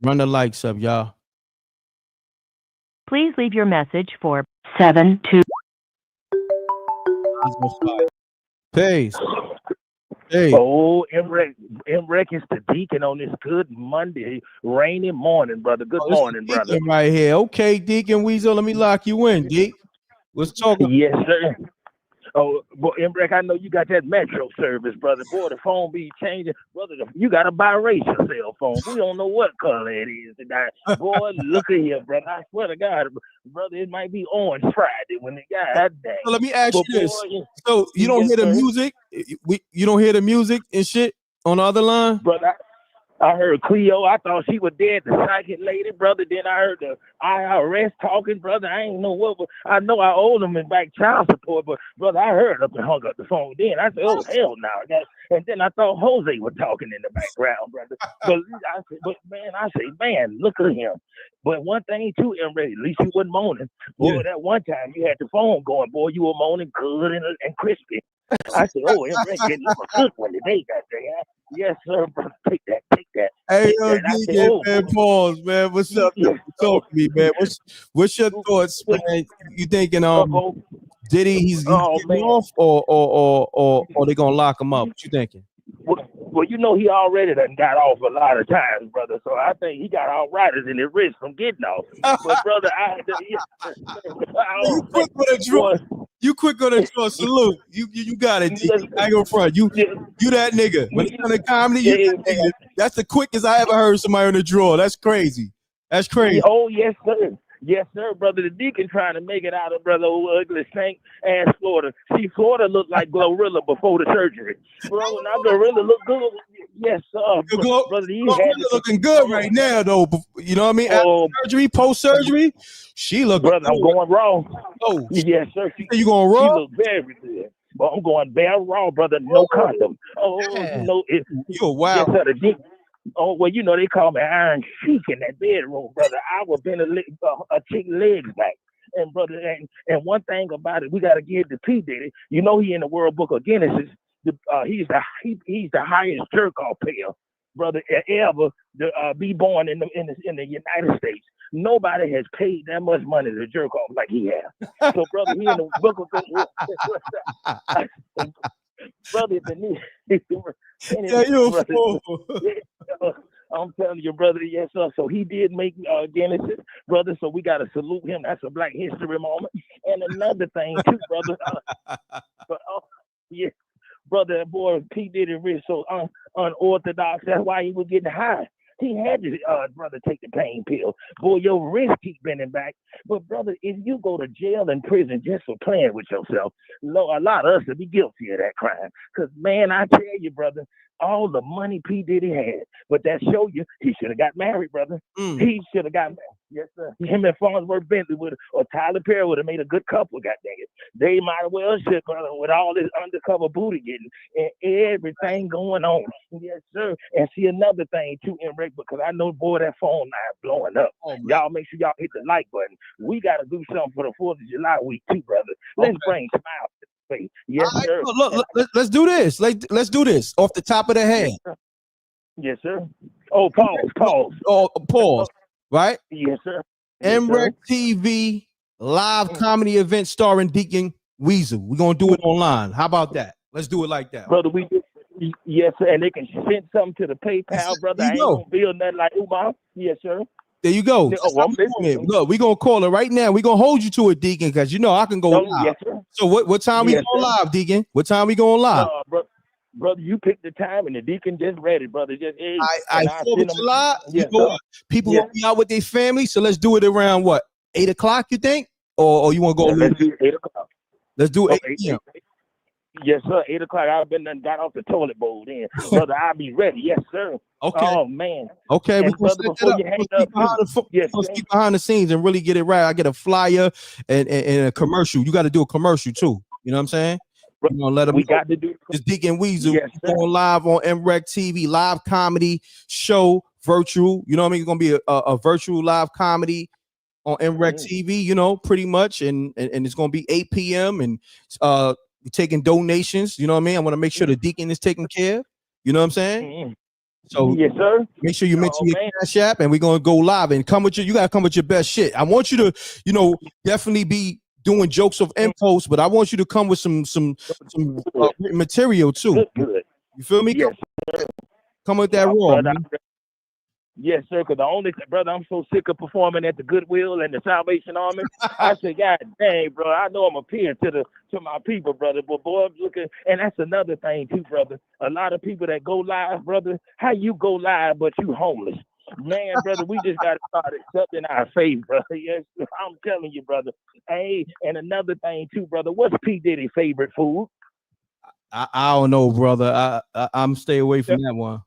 Run the lights up, y'all. Please leave your message for 72. Peace. Hey. Oh, M.Reck is the Deacon on this good Monday, rainy morning, brother. Good morning, brother. Right here. Okay, Deacon Weasel, let me lock you in, Deek. Let's talk. Yes, sir. Oh, boy, M.Reck, I know you got that Metro service, brother. Boy, the phone be changing. Brother, you got a biracial cell phone. We don't know what color it is tonight. Boy, look at here, brother. I swear to God, brother, it might be orange Friday when the guy dang. So let me ask you this. So you don't hear the music? You don't hear the music and shit on the other line? Brother, I heard Cleo. I thought she was dead, the psychic lady, brother. Then I heard the IRS talking, brother. I ain't know what, but I know I owe them in back child support, but brother, I heard up and hung up the phone. Then I said, oh hell no, and then I thought Jose was talking in the background, brother. But I say, man, look at him. But one thing too, M.Reck, at least you wasn't moaning. Boy, that one time you had the phone going, boy, you were moaning good and crispy. I said, oh, M.Reck getting a good one today, goddamn. Yes, sir, brother. Take that. Hey, yo, DJ, man, pause, man. What's up? Talk to me, man. What's your thoughts, man? You thinking Diddy he's getting off or they gonna lock him up? What you thinking? Well, you know he already done got off a lot of times, brother. So I think he got outriders in his wrist from getting off. But brother, you quick with a draw. You quick on a draw. Salute. You got it, D. I ain't gonna front. You that nigga. When it comes to comedy, you that nigga. That's the quickest I ever heard somebody on the draw. That's crazy. That's crazy. Oh yes, sir. Yes, sir, brother. The Deacon trying to make it out of brother old ugly stank ass Florida. See, Florida looked like Glorilla before the surgery. Bro, now Glorilla look good. Yes, sir. Brother, Glorilla looking good right now, though. You know what I mean? After surgery, post-surgery, she look brother, good. I'm going raw. Oh, yes, sir. You going raw? She look very good. But I'm going bare raw, brother. No condom. Oh, you know it. You're wild. Yes, sir, the Deacon. Oh, well, you know, they call me Iron Sheik in that bedroom, brother. I was been a chick legs back. And, brother, and one thing about it, we got to give the P. Diddy. You know, he in the World Book of Guinness. He's the highest jerk-off payer, brother, ever to be born in the United States. Nobody has paid that much money to jerk off like he has. So, brother, he in the Book of brother, I'm telling you, brother, yes, sir. So he did make Guinness, brother. So we got to salute him. That's a Black History moment. And another thing, too, brother. Yeah, brother, boy, P. Diddy rich so unorthodox. That's why he was getting high. He had to, brother, take the pain pill. Boy, your wrist keep bending back. But, brother, if you go to jail and prison just for playing with yourself, a lot of us would be guilty of that crime. Because, man, I tell you, brother, all the money P. Diddy had. But that show you, he should have got married, brother. He should have got married. Yes, sir. Him and Farnsworth Bentley or Tyler Perry would have made a good couple, goddamn it. They might as well should, brother, with all this undercover booty getting and everything going on. Yes, sir. And see another thing, too, M.Reck, because I know, boy, that phone line blowing up. Y'all make sure y'all hit the like button. We got to do something for the 4th of July week, too, brother. Let's bring smile to the face. Yes, right, sir. Look, let's do this. Let's do this off the top of the head. Yes, sir. Oh, pause. Oh, pause. Right? Yes, sir. MRecktv live comedy event starring Deacon Weasel. We're going to do it online. How about that? Let's do it like that. Brother, yes, sir. And they can send something to the PayPal, brother. I ain't going to feel nothing like Umar. Yes, sir. There you go. Look, we're going to call it right now. We're going to hold you to it, Deacon, because you know I can go live. Yes, sir. So what time we going live, Deacon? What time we going live? brother, you picked the time, and the deacon just read it, brother. Just hey, I and 4th of July. Yes, You know sir. what? People Yes. want to be out with their family, so let's do it around what, 8 o'clock? You think, or you want to go? Let's do 8 o'clock. Let's do 8 p.m. Yes, sir. 8 o'clock. I've been done got off the toilet bowl then, brother. I'll be ready. Yes, sir. Okay. Oh man. Okay, And we're gonna brother, set before that up. you hang We're up, gonna speak behind the scenes and really get it right. I get a flyer and a commercial. You got to do a commercial too. You know what I'm saying? You gonna let them we know. got to do This Deacon Weasel Yes, sir. going live on MRecktv, live comedy show, virtual. You know what I mean? It's gonna be a virtual live comedy on MRecktv. You know, pretty much, and it's gonna be 8 p.m. and we're taking donations. You know what I mean? I want to make sure the deacon is taken care of. You know what I'm saying? So yes, sir. Make sure you mention your man. Cash App, and we're gonna go live and come with you. You gotta come with your best shit. I want you to, you know, definitely be doing jokes of impulse, but I want you to come with some written material too. Good. You feel me? Yes, Come with that raw, brother, man. Yes, sir. Because the only brother, I'm so sick of performing at the Goodwill and the Salvation Army. I said, God dang, bro, I know I'm appealing to my people, brother. But boy, I'm looking, and that's another thing too, brother. A lot of people that go live, brother. How you go live, but you homeless? Man, brother, we just got to start accepting our faith, brother. Yes, I'm telling you, brother. Hey, and another thing too, brother. What's P. Diddy's favorite food? I don't know, brother. I'm stay away from that one.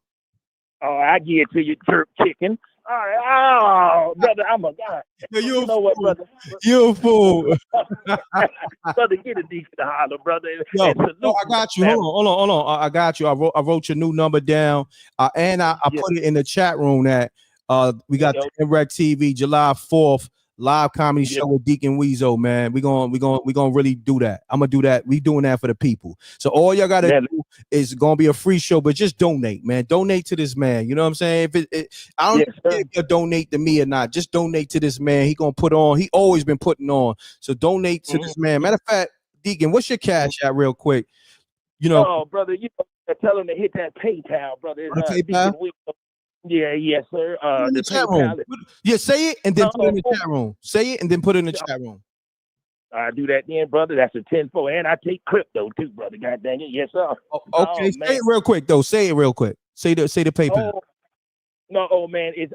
Oh, I give it to you, jerk chicken. All right. Oh, brother, I'm a guy. You know what, brother? You a fool. Brother, get a deacon to holler, brother. Yo, And salute I got you. Hold on. I got you. I wrote your new number down, and I put it in the chat room that we got the MRecktv July 4th live comedy show with Deacon Weasel. Man, we gonna really do that. I'm gonna do that. We doing that for the people. So all y'all gotta do is gonna be a free show, but just donate, man. Donate to this man. You know what I'm saying? If I don't care if you donate to me or not, just donate to this man. He gonna put on. He always been putting on. So donate to this man. Matter of fact, Deacon, what's your Cash App real quick? You know, oh, brother, you know, tell him to hit that PayPal, brother. PayPal? Deacon Weasel. Yeah, yes, sir. In the chat room. Yeah, say it and then put it in the chat room. Say it and then put it in the chat room. I do that then, brother. That's a 10-4. And I take crypto too, brother. God dang it. Yes, sir. Okay, say it real quick though. Say it real quick. Say the PayPal. No, man, it's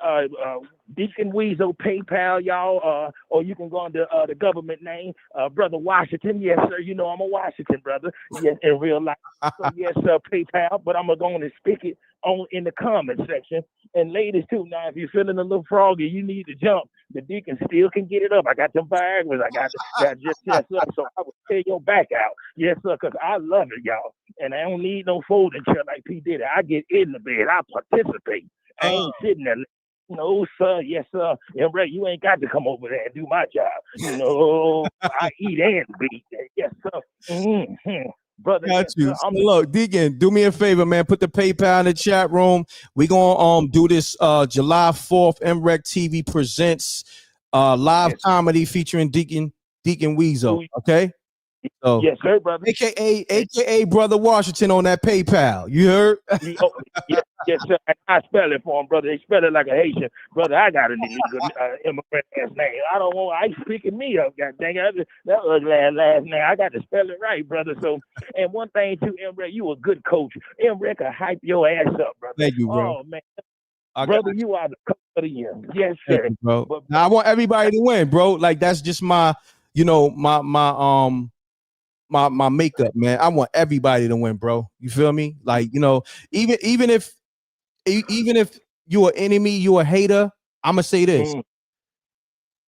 Deacon Weasel PayPal, y'all. Or you can go under the government name, Brother Washington. Yes, sir. You know I'm a Washington brother. Yes, in real life. So yes, sir, PayPal. But I'm gonna go on and stick it on in the comment section. And ladies too. Now, if you're feeling a little froggy, you need to jump. The deacon still can get it up. I got them Viagra's. I got just yes, sir. So I will tear your back out. Yes, sir, because I love it, y'all. And I don't need no folding chair like P. Diddy. I get in the bed. I participate. I ain't sitting there. No, sir. Yes, sir. M.Reck, you ain't got to come over there and do my job. No, I eat and beat. Yes, sir. Mm-hmm. Brother, got yes, you. sir. So look, Deacon, do me a favor, man. Put the PayPal in the chat room. We gonna do this July 4th. MRecktv presents live comedy featuring Deacon Weasel. Okay. So, yes, sir, brother. AKA Brother Washington on that PayPal. You heard? Yes, sir. I spell it for him, brother. They spell it like a Haitian. Brother, I got an illegal immigrant last name. I don't want I speaking me up, god dang it. That ugly last name. I got to spell it right, brother. So, and one thing too, M.Reck, you a good coach. M.Reck will hype your ass up, brother. Thank you, bro. Oh man. Brother, you are the coach of the year. Yes, sir. You, bro. Now I want everybody to win, bro. Like that's just my, you know, my makeup, man. I want everybody to win, bro. You feel me? Like, you know, even if you're an enemy, you're a hater, I'm gonna say this.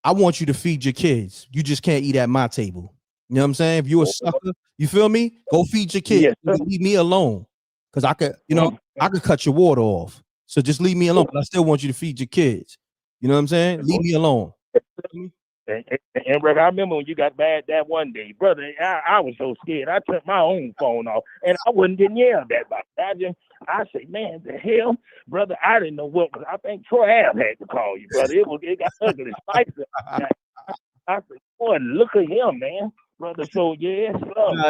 I want you to feed your kids. You just can't eat at my table. You know what I'm saying? If you're a sucker, you feel me? Go feed your kids. Leave me alone. Cause I could, you know, I could cut your water off. So just leave me alone. But I still want you to feed your kids. You know what I'm saying? Leave me alone. And brother, I remember when you got bad that one day, brother. I was so scared. I took my own phone off, and I wasn't getting yelled at by that. I said, "Man, the hell, brother! I didn't know what was. I think Troy Ave had to call you, brother. It got ugly, spicy." I said, "Boy, look at him, man." Brother, so yes,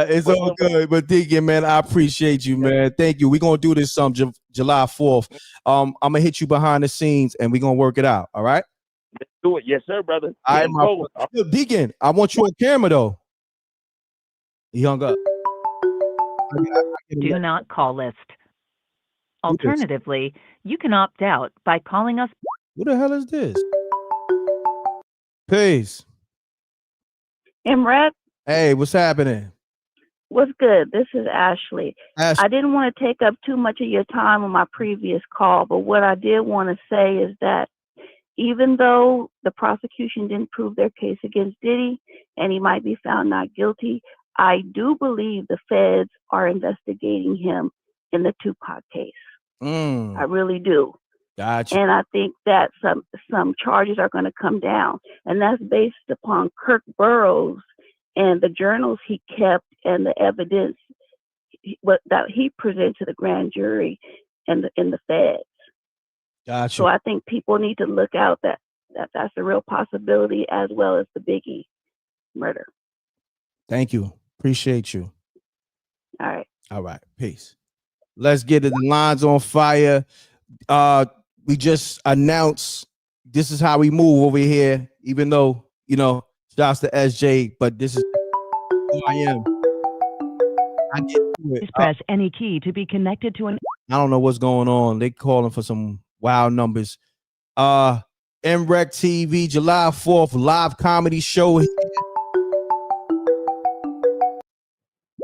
it's all good, but Deacon, man, I appreciate you, man. Thank you. We're gonna do this July 4th. I'm gonna hit you behind the scenes and we're gonna work it out. All right. Let's do it. Yes, sir, brother. All right, Deacon, I want you on camera though. He hung up. Do not call list. Alternatively, you can opt out by calling us. Who the hell is this? Peace. M.Reck, Hey, what's happening? what's good? This is Ashley. Ashley. I didn't want to take up too much of your time on my previous call, but what I did want to say is that even though the prosecution didn't prove their case against Diddy and he might be found not guilty, I do believe the feds are investigating him in the Tupac case. I really do. Gotcha. And I think that some charges are going to come down. And that's based upon Kirk Burroughs and the journals he kept and the evidence that he presented to the grand jury and the feds. Gotcha. So I think people need to look out that's a real possibility, as well as the Biggie murder. Thank you. Appreciate you. All right. All right. Peace. Let's get it. The lines on fire. We just announced this is how we move over here, even though, shouts to SJ, but this is who I am. I get to it. Please press any key to be connected to an. I don't know what's going on. They calling for some wild numbers. MRecktv, July 4th, live comedy show.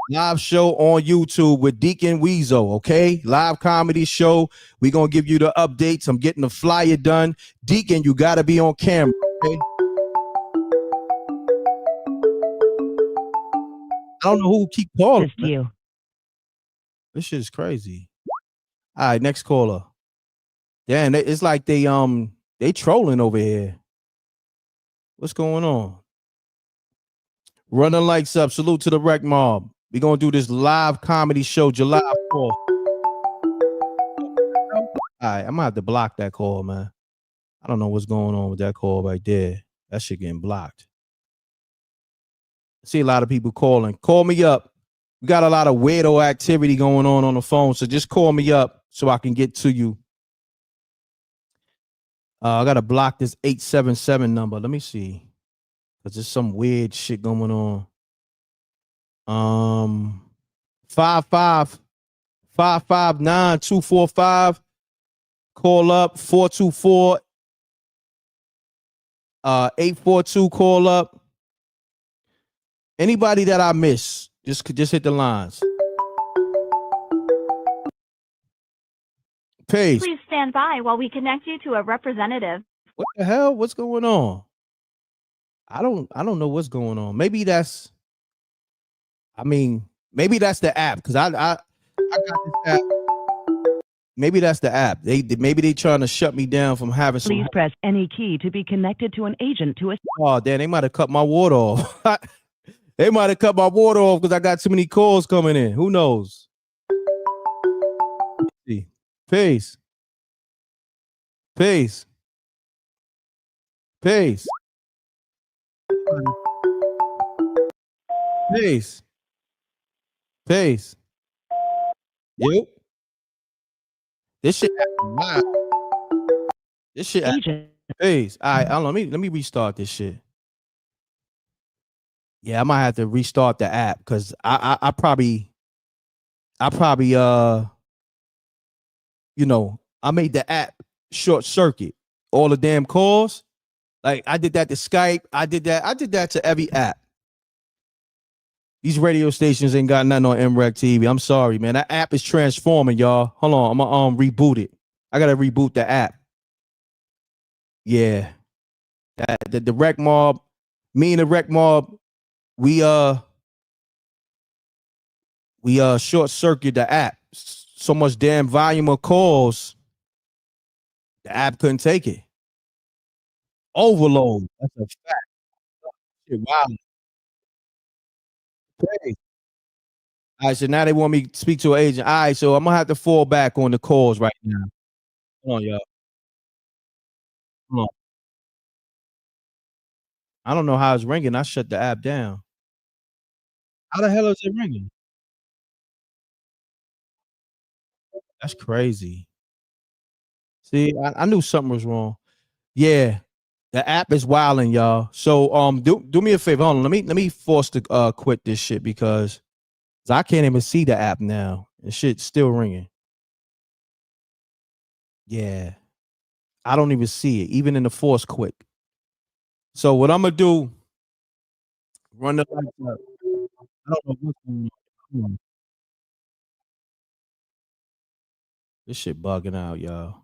Live show on YouTube with Deacon Weasel, okay? Live comedy show. We're going to give you the updates. I'm getting the flyer done. Deacon, you got to be on camera, okay? I don't know who keep calling. You. This shit is crazy. All right, next caller. Damn, it's like they trolling over here. What's going on? Run the likes up. Salute to the Wreck Mob. We're going to do this live comedy show July 4th. All right, I'm going to have to block that call, man. I don't know what's going on with that call right there. That shit getting blocked. I see a lot of people calling. Call me up. We got a lot of weirdo activity going on the phone, so just call me up so I can get to you. I got to block this 877 number. Let me see. Because there's some weird shit going on. 559-245. Call up 424 842. Call up. Anybody that I miss, just hit the lines. Peace. Please stand by while we connect you to a representative. What the hell? What's going on? I don't know what's going on. Maybe that's the app, because I got this app. Maybe that's the app. Maybe they trying to shut me down from having some. Please press any key to be connected to an agent to a. Oh, damn, they might have cut my water off. They might have cut my water off because I got too many calls coming in. Who knows? Peace. Peace. Peace. Peace. Peace. Yep. This shit wild. This shit. Peace. All right, let me restart this shit. Yeah, I might have to restart the app because I probably I made the app short circuit all the damn calls. Like I did that to Skype. I did that to every app. These radio stations ain't got nothing on MRecktv. I'm sorry, man. That app is transforming, y'all. Hold on, I'm gonna reboot it. I gotta reboot the app. Yeah, the Wreck Mob, me and the Wreck Mob, we short circuit the app. So much damn volume of calls, the app couldn't take it. Overload. That's a fact. Shit, wow. Okay. All right, so now they want me to speak to an agent. All right, so I'm gonna have to fall back on the calls right now. Hold on, y'all. Hold on. I don't know how it's ringing. I shut the app down. How the hell is it ringing? That's crazy. See, I knew something was wrong. Yeah, the app is wilding, y'all. So do me a favor. Hold on. Let me force to quit this shit because So I can't even see the app now. The shit's still ringing. Yeah. I don't even see it, even in the force quick. So what I'm gonna do, run the lights up. I don't know what's going on. This shit bugging out, y'all.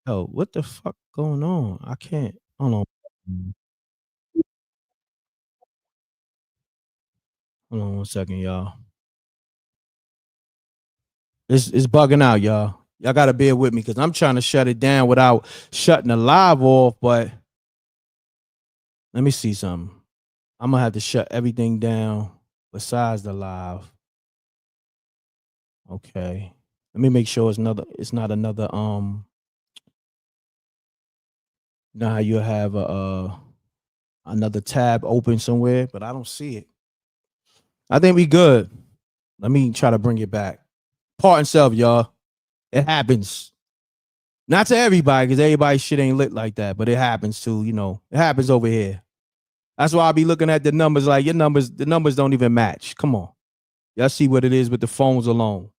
Yo, what the fuck going on? I can't. Hold on. Hold on 1 second, y'all. It's bugging out, y'all. Y'all gotta bear with me because I'm trying to shut it down without shutting the live off, but let me see something. I'm gonna have to shut everything down besides the live. Okay. Let me make sure it's not another you know how you have another tab open somewhere, but I don't see it. I think we good. Let me try to bring it back. Pardon self, y'all. It happens. Not to everybody, because everybody's shit ain't lit like that, but it happens too, it happens over here. That's why I be looking at the numbers like the numbers don't even match. Come on. Y'all see what it is with the phones alone.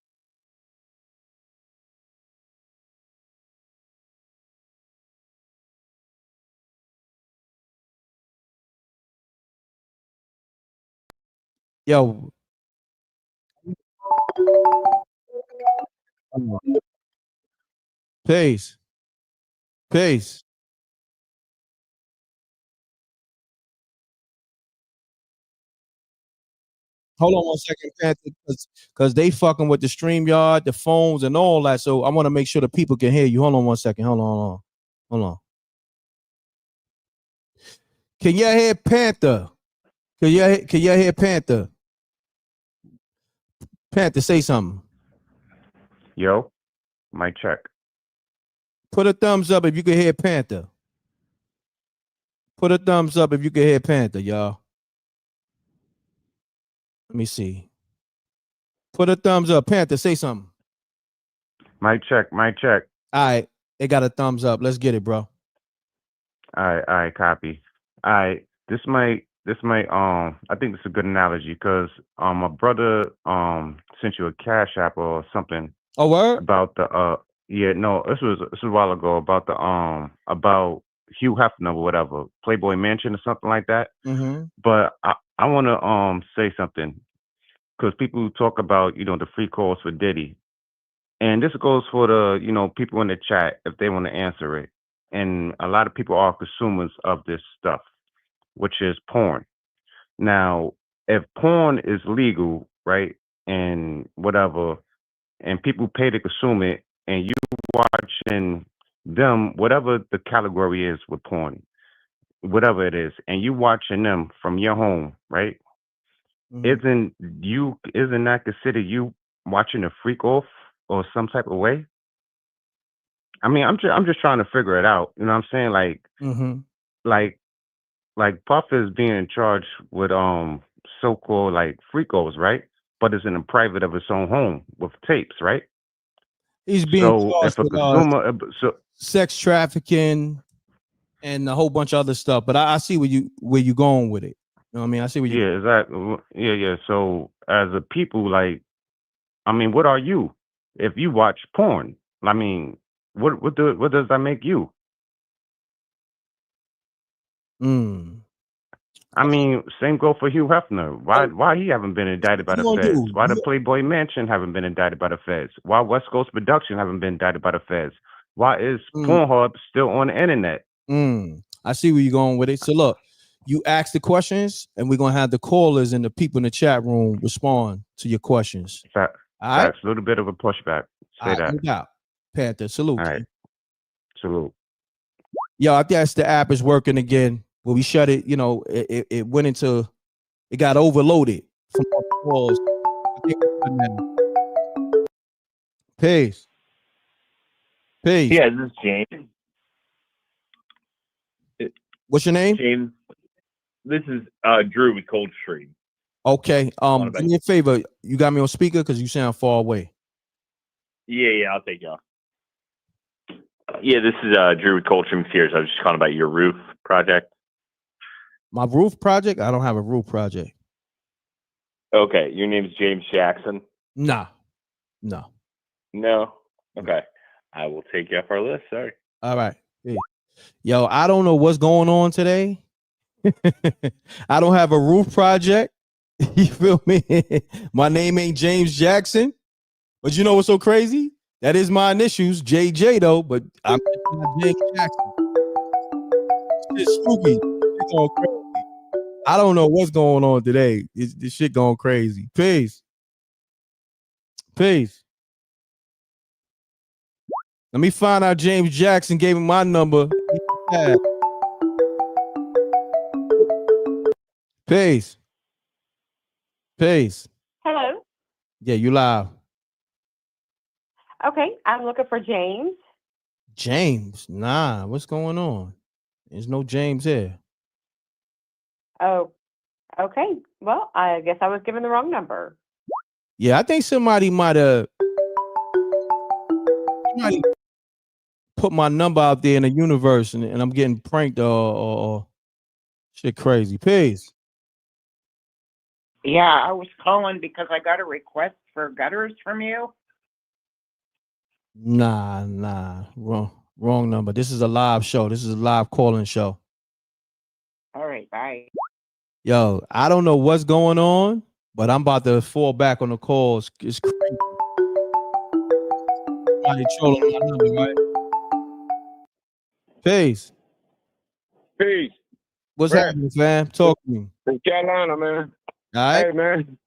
Yo. Peace. Peace. Hold on 1 second, Panther, because they fucking with the StreamYard, the phones, and all that. So I want to make sure the people can hear you. Hold on 1 second. Hold on. Can y'all hear Panther? Can y'all hear Panther? Panther, say something. Yo, mic check. Put a thumbs up if you can hear Panther. Put a thumbs up if you can hear Panther, y'all. Let me see. Put a thumbs up. Panther, say something. Mic check. All right. It got a thumbs up. Let's get it, bro. All right, copy. All right. This might I think it's a good analogy because my brother sent you a cash app or something. Oh, word? About the this was a while ago about the about Hugh Hefner or whatever, Playboy Mansion or something like that. Mm-hmm. But I want to say something because people talk about the free calls for Diddy, and this goes for the people in the chat if they want to answer it. And a lot of people are consumers of this stuff, which is porn. Now, if porn is legal, right, and whatever, and people pay to consume it, and you watching them, whatever the category is with porn, whatever it is, and you watching them from your home, right? Mm-hmm. Isn't that considered you watching a freak off or some type of way? I mean, I'm just trying to figure it out. You know what I'm saying? Like, Mm-hmm. like Puff is being charged with so-called like freakos, right? But it's in the private of his own home with tapes, right? He's being So charged if a with consumer, sex trafficking and a whole bunch of other stuff. But I see where you going with it. You know what I mean? I see where you. yeah, exactly, yeah. So as a people, like, I mean, what are you if you watch porn? I mean, what does that make you? I mean, same go for Hugh Hefner. Why he haven't been indicted by the feds? Why the Playboy Mansion haven't been indicted by the feds? Why West Coast Production haven't been indicted by the feds? Why is Pornhub still on the internet? I see where you're going with it. So look, you ask the questions, and we're gonna have the callers and the people in the chat room respond to your questions. All right? That's a little bit of a pushback. Say that. No doubt. Panther, salute. All right. Salute. Yo, I guess the app is working again. When we shut it, it went into, it got overloaded from all the calls. I think we're good now. Peace. Yeah, this is James. What's your name? James. This is Drew with Cold Stream. Okay. Do me a favor. You got me on speaker because you sound far away. Yeah, I'll take y'all. Yeah, this is Drew with Cold Stream Fears. I was just calling about your roof project. My roof project? I don't have a roof project. Okay, your name's James Jackson. Nah, no. No. Okay, I will take you off our list. Sorry. All right. Hey. Yo, I don't know what's going on today. I don't have a roof project. You feel me? My name ain't James Jackson. But you know what's so crazy? That is my initials, JJ though. But I'm not James Jackson. It's spooky. It's going crazy. I don't know what's going on today. This shit going crazy. Peace. Peace. Let me find out James Jackson gave him my number. Peace. Peace. Hello. Yeah, you live. Okay, I'm looking for James. James. Nah, what's going on? There's no James here. Oh, okay. Well, I guess I was given the wrong number. Yeah, I think somebody might have put my number out there in the universe and I'm getting pranked or shit crazy. Peace. Yeah, I was calling because I got a request for gutters from you. Nah. Wrong number. This is a live show. This is a live calling show. All right, bye. Yo, I don't know what's going on, but I'm about to fall back on the calls. It's crazy. Somebody trolling my number, right? Peace. Peace. What's happening, fam? Talk to me. From Carolina, man. All right. Hey, man.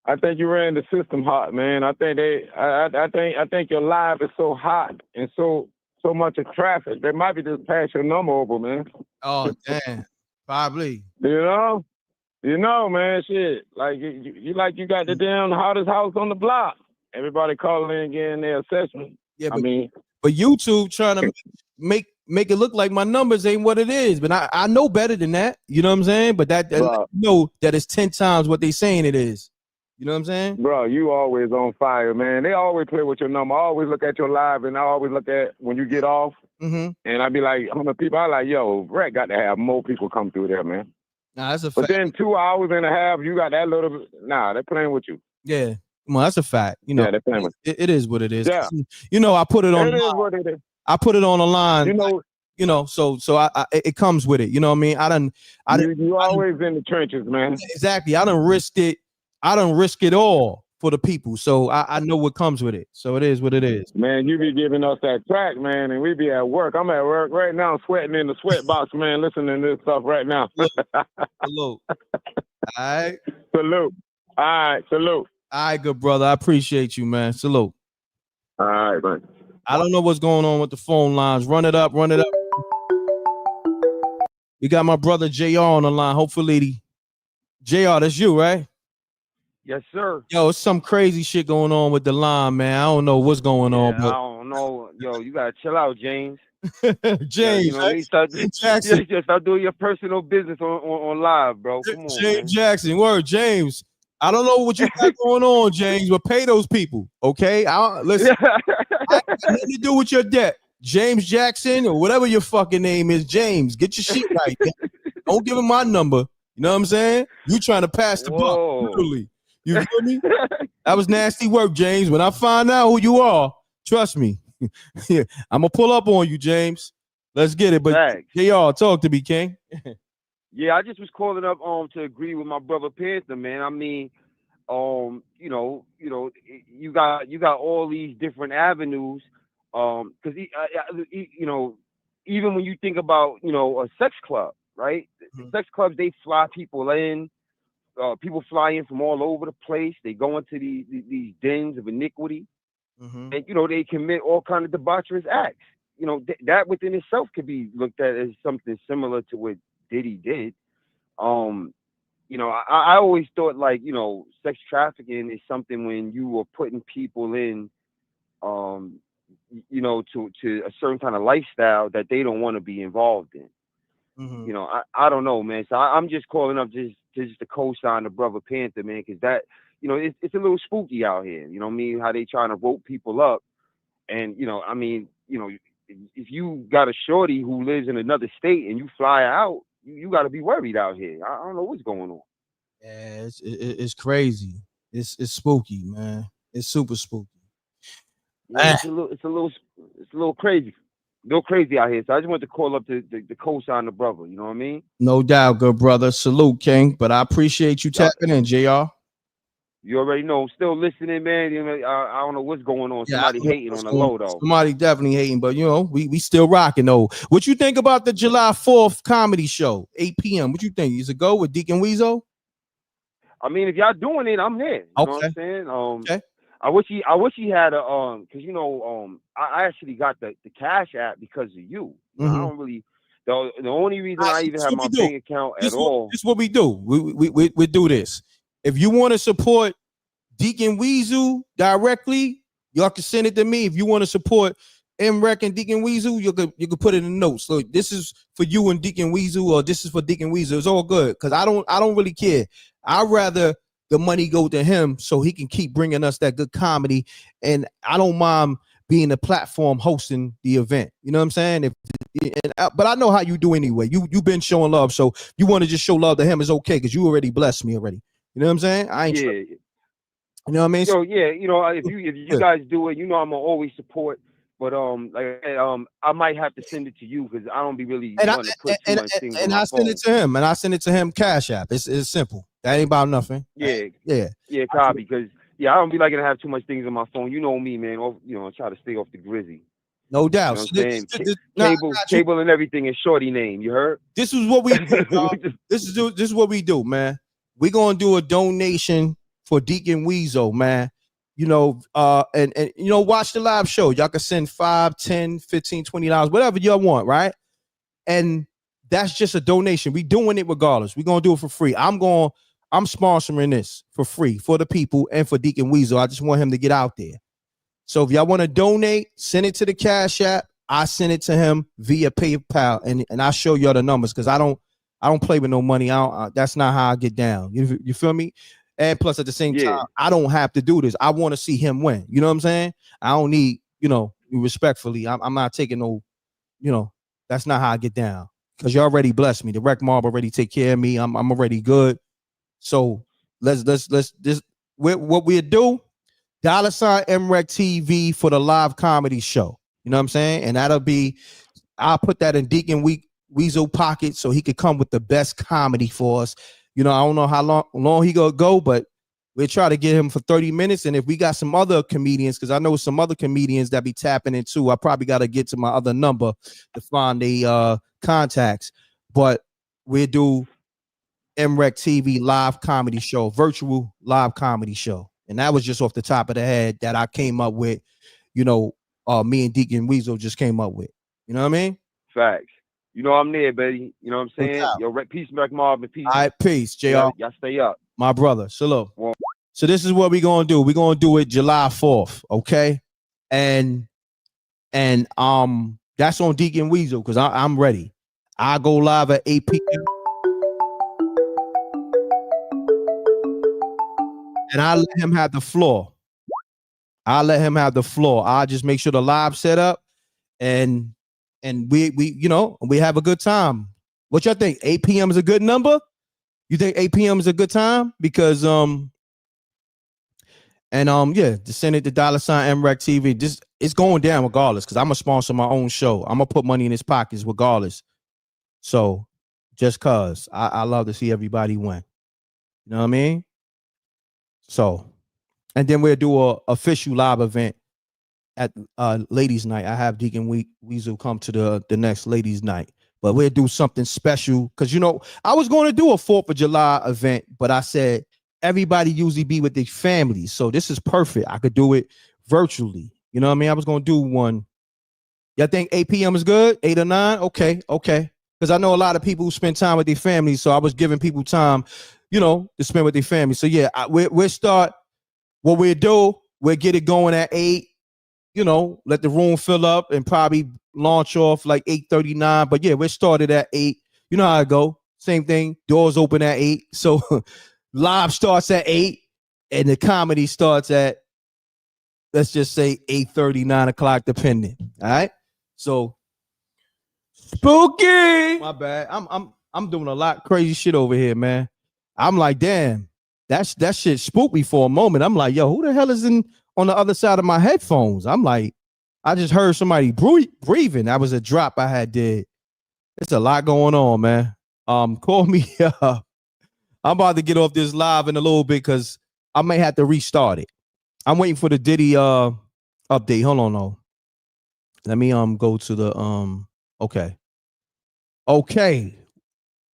I think you ran the system hot, man. I think I think your live is so hot and so much of traffic. They might be just pass your number over, man. Oh, damn. Probably. You know, man, shit. Like you got the damn hottest house on the block. Everybody calling in getting their assessment. Yeah, but YouTube trying to make it look like my numbers ain't what it is. But I know better than that. You know what I'm saying? But that let you know that it's 10 times what they saying it is. You know what I'm saying? Bro, you always on fire, man. They always play with your number. I always look at your live, and I always look at when you get off. Mm-hmm. And I be like, how many people? I like, yo, Brett got to have more people come through there, man. Nah, that's a But fact. then 2 hours and a half, you got that little. Nah, they're playing with you. Yeah. Well, that's a fact. You know, Yeah, they're playing with it is what it is. Yeah. You know, I put it on. It is what it is. I put it on the line. You know. So I it comes with it. You know what I mean? You always in the trenches, man. Exactly. I done risk it all for the people. So I know what comes with it. So it is what it is. Man, you be giving us that track, man, and we be at work. I'm at work right now, sweating in the sweat box, man, listening to this stuff right now. Salute. All right. Salute. All right. Salute. All right, good brother. I appreciate you, man. Salute. All right, man. I don't know what's going on with the phone lines. Run it up. We got my brother JR on the line. Hopefully, JR, that's you, right? Yes, sir. Yo, it's some crazy shit going on with the line, man. I don't know what's going on, I but don't know. Yo, you gotta chill out, James. James, you know, start Jackson. just start doing your personal business on live, bro. Come on, man. James Jackson. Word, James. I don't know what you got going on, James, but pay those people, okay? Listen, I got nothing to do with your debt. James Jackson or whatever your fucking name is, James, get your shit right. Man. Don't give him my number. You know what I'm saying? You trying to pass the buck, literally. You feel me? That was nasty work, James. When I find out who you are, trust me. Yeah, I'm gonna pull up on you, James. Let's get it. But JR, talk to me, King. Yeah, I just was calling up to agree with my brother Panther, man. I mean, you got all these different avenues, because you know, even when you think about a sex club, right? Sex clubs, they fly people in. People fly in from all over the place. They go into these dens of iniquity, and they commit all kind of debaucherous acts. That within itself could be looked at as something similar to what Diddy did. I always thought sex trafficking is something when you were putting people in, to a certain kind of lifestyle that they don't want to be involved in. I don't know, man. So I'm just calling up just to co-sign the brother Panther, man, because that, it's a little spooky out here. You know what I mean? How they trying to rope people up, and if you got a shorty who lives in another state and you fly out, you got to be worried out here. I don't know what's going on. Yeah, it's crazy. It's spooky, man. It's super spooky. Yeah, it's a little crazy. A little crazy out here. So I just want to call up the co-sign the brother. You know what I mean? No doubt, good brother. Salute, King. But I appreciate you tapping in, JR. You already know. I'm still listening, man. You know, I don't know what's going on. Yeah, Somebody hating on the low, though. Somebody definitely hating, but you know, we still rocking though. What you think about the July 4th comedy show, 8 p.m.? What you think? Is it go with Deacon Weasel? I mean, if y'all doing it, I'm there. You know what I'm saying? Okay. I wish he had a because you know I actually got the Cash App because of you. I don't really the only reason I even have my bank account at all. This is what we do. We do this. If you want to support Deacon Weasel directly, y'all can send it to me. If you want to support M.Reck and Deacon Weasel, you could put it in the notes. Look, this is for you and Deacon Weasel, or this is for Deacon Weasel. It's all good because I don't really care. I'd rather the money go to him so he can keep bringing us that good comedy, and I don't mind being a platform hosting the event. You know what I'm saying? But I know how you do anyway. You've been showing love, so you want to just show love to him is okay because you already blessed me already. You know what I'm saying? I ain't. Yeah. You know what I mean? So yeah, you know, if you guys do it, you know, I'm gonna always support. But like I might have to send it to you because I don't be really wanting to put too much things on my phone. Send it to him, and I send it to him Cash App. It's simple. That ain't about nothing. Yeah, copy. Because I don't be liking to have too much things on my phone. You know me, man. You know, I try to stay off the grizzy. No doubt. You know what I'm saying? Cable and everything is shorty name. You heard? This is what we do. This is what we do, man. We're gonna do a donation for Deacon Weasel, man. You know, and you know, watch the live show. Y'all can send $5, $10, $15, $20, whatever y'all want, right? And that's just a donation. We doing it regardless. We're gonna do it for free. I'm sponsoring this for free for the people and for Deacon Weasel. I just want him to get out there. So if y'all want to donate, send it to the Cash App. I send it to him via PayPal, and I show y'all the numbers because I don't play with no money. That's not how I get down. You feel me? And plus, at the same time, I don't have to do this. I want to see him win. You know what I'm saying? I don't need, you know, respectfully. I'm not taking no, you know, that's not how I get down. Because you already blessed me. The Rec Mob already take care of me. I'm already good. So let's just what we do. $ MRecktv for the live comedy show. You know what I'm saying? And that'll be, I'll put that in Deacon Weasel pocket so he could come with the best comedy for us. You know, I don't know how long he gonna go, but we'll try to get him for 30 minutes. And if we got some other comedians, because I know some other comedians that be tapping into, I probably got to get to my other number to find the contacts. But we'll do MRecktv live comedy show, virtual live comedy show. And that was just off the top of the head that I came up with, you know, me and Deacon Weasel just came up with. You know what I mean? Facts. You know I'm there, baby. You know what I'm saying? Yo, peace, Rec Mob, and peace. All right, peace, JR. Y'all stay up. My brother. Shalom. So this is what we're gonna do. We're gonna do it July 4th, okay? And that's on Deacon Weasel because I'm ready. I go live at 8 p.m. And I let him have the floor. I'll just make sure the live set up and we you know, we have a good time. What y'all think? 8 p.m. is a good number? You think 8 p.m. is a good time? Because yeah, just send it to $ MRecktv. Just it's going down regardless because I'm gonna sponsor my own show. I'm gonna put money in his pockets regardless. So just cause I love to see everybody win. You know what I mean? So, and then we'll do a official live event at ladies' night. I have Deacon Weasel come to the next ladies' night, but we'll do something special because you know I was going to do a 4th of July event, but I said everybody usually be with their families, so this is perfect. I could do it virtually. You know what I mean? I was going to do one. Y'all think 8 p.m. is good? 8 or 9? Okay. Because I know a lot of people who spend time with their families, so I was giving people time, you know, to spend with their family. So yeah, we'll start. What we'll do, we'll get it going at 8. You know, let the room fill up and probably launch off like 8:39. But yeah, we're started at 8. You know how I go. Same thing. Doors open at 8. So live starts at 8, and the comedy starts at, let's just say 8:30, 9 o'clock, depending. All right. So spooky. My bad. I'm doing a lot crazy shit over here, man. I'm like, damn, that shit spooked me for a moment. I'm like, yo, who the hell is on the other side of my headphones? I'm like, I just heard somebody breathing. That was a drop I had did. It's a lot going on, man. Call me. I'm about to get off this live in a little bit because I may have to restart it. I'm waiting for the Diddy update. Hold on, though. Let me go to the okay.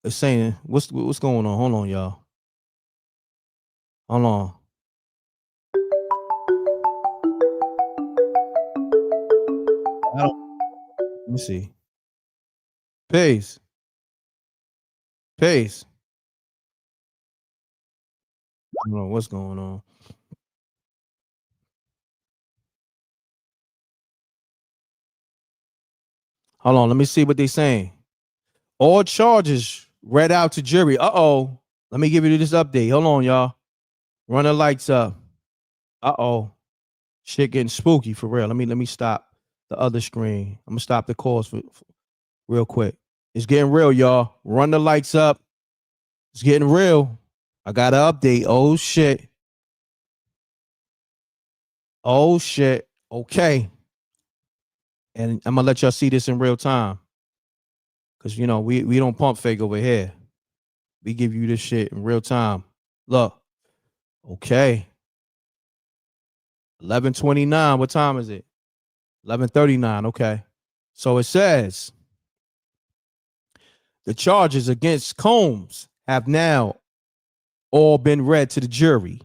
It's saying what's going on? Hold on, y'all. Hold on. Let me see. Peace. I don't know what's going on. Hold on, let me see what they're saying. All charges read out to jury. Uh-oh. Let me give you this update. Hold on, y'all. Run the lights up. Uh-oh. Shit getting spooky for real. Let me stop the other screen. I'm gonna stop the calls for real quick. It's getting real, y'all. Run the lights up. It's getting real. I got an update. Oh shit. Oh shit. Okay. And I'm gonna let y'all see this in real time. Cause you know, we don't pump fake over here. We give you this shit in real time. Look. Okay. 11:29. What time is it? 11:39. Okay. So it says the charges against Combs have now all been read to the jury.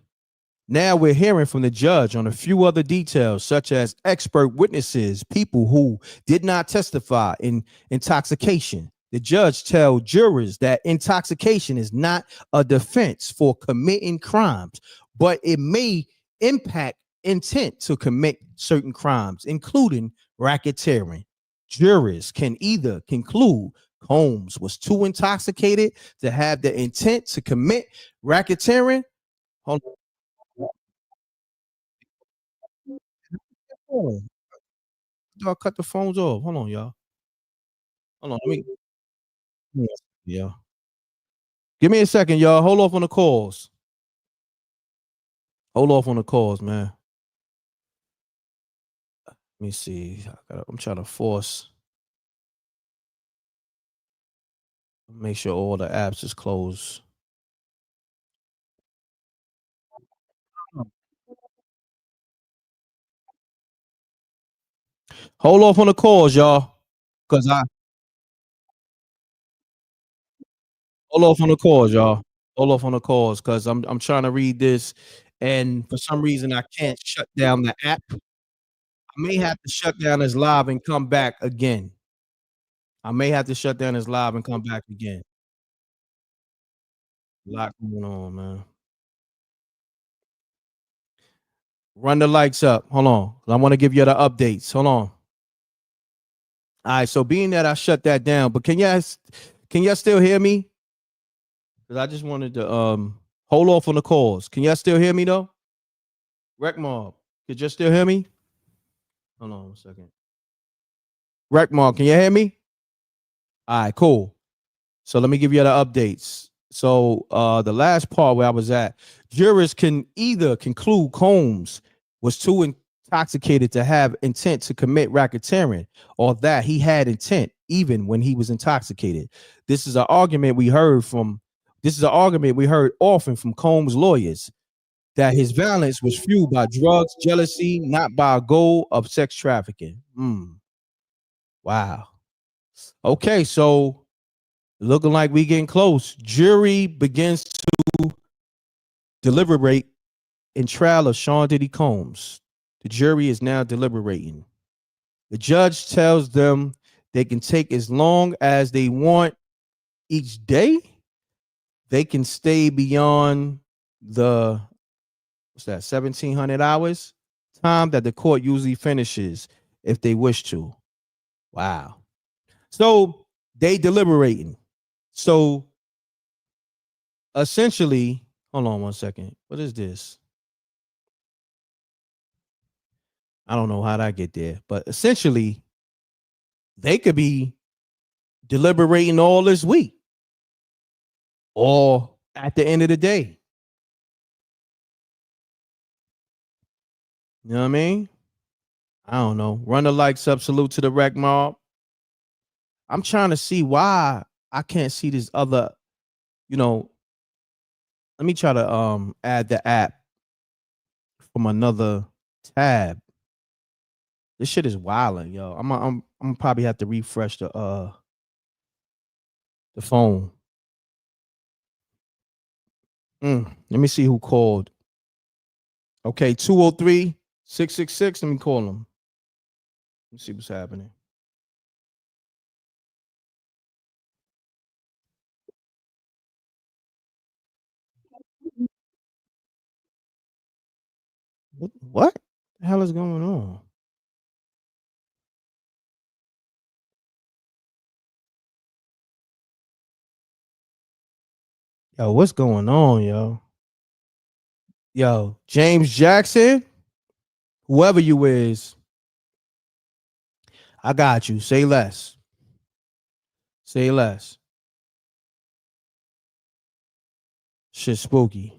Now we're hearing from the judge on a few other details, such as expert witnesses, people who did not testify in intoxication. The judge tells jurors that intoxication is not a defense for committing crimes, but it may impact intent to commit certain crimes, including racketeering. Jurors can either conclude Combs was too intoxicated to have the intent to commit racketeering. Hold on. Y'all cut the phones off. Hold on, y'all. Hold on. Yeah. Give me a second, y'all. Hold off on the calls. Hold off on the calls, man. Let me see. I'm trying to force. Make sure all the apps is closed. Hold off on the calls, y'all. Hold off on the calls, y'all. Hold off on the calls, because I'm trying to read this, and for some reason I can't shut down the app. I may have to shut down this live and come back again. A lot going on, man. Run the lights up. Hold on. I want to give you the updates. Hold on. All right. So being that I shut that down, but can y'all still hear me? Because I just wanted to hold off on the calls. Can y'all still hear me though? Wreck Mob, could you still hear me? Hold on a second. Wreck Mob, can you hear me? All right, cool. So let me give you the updates. So the last part where I was at, jurors can either conclude Combs was too intoxicated to have intent to commit racketeering, or that he had intent even when he was intoxicated. This is an argument we heard often from Combs' lawyers, that his violence was fueled by drugs, jealousy, not by a goal of sex trafficking. Wow. Okay, so looking like we getting close. Jury begins to deliberate in trial of Sean Diddy Combs. The jury is now deliberating. The judge tells them they can take as long as they want each day. They can stay beyond the 1,700 hours time that the court usually finishes if they wish to. Wow. So they deliberating. So essentially, hold on one second. What is this? I don't know how'd I get there, but essentially, they could be deliberating all this week. or at the end of the day. You know what I mean? I don't know. Run the likes up. Salute to the rec mob. I'm trying to see why I can't see this other, let me try to add the app from another tab. This shit is wilding, yo. I'm probably have to refresh the phone. Let me see who called. Okay, 203-666. Let me call them. Let's see what's happening. What the hell is going on? Yo, what's going on, yo? Yo, James Jackson, whoever you is, I got you. Say less. Say less. Shit spooky.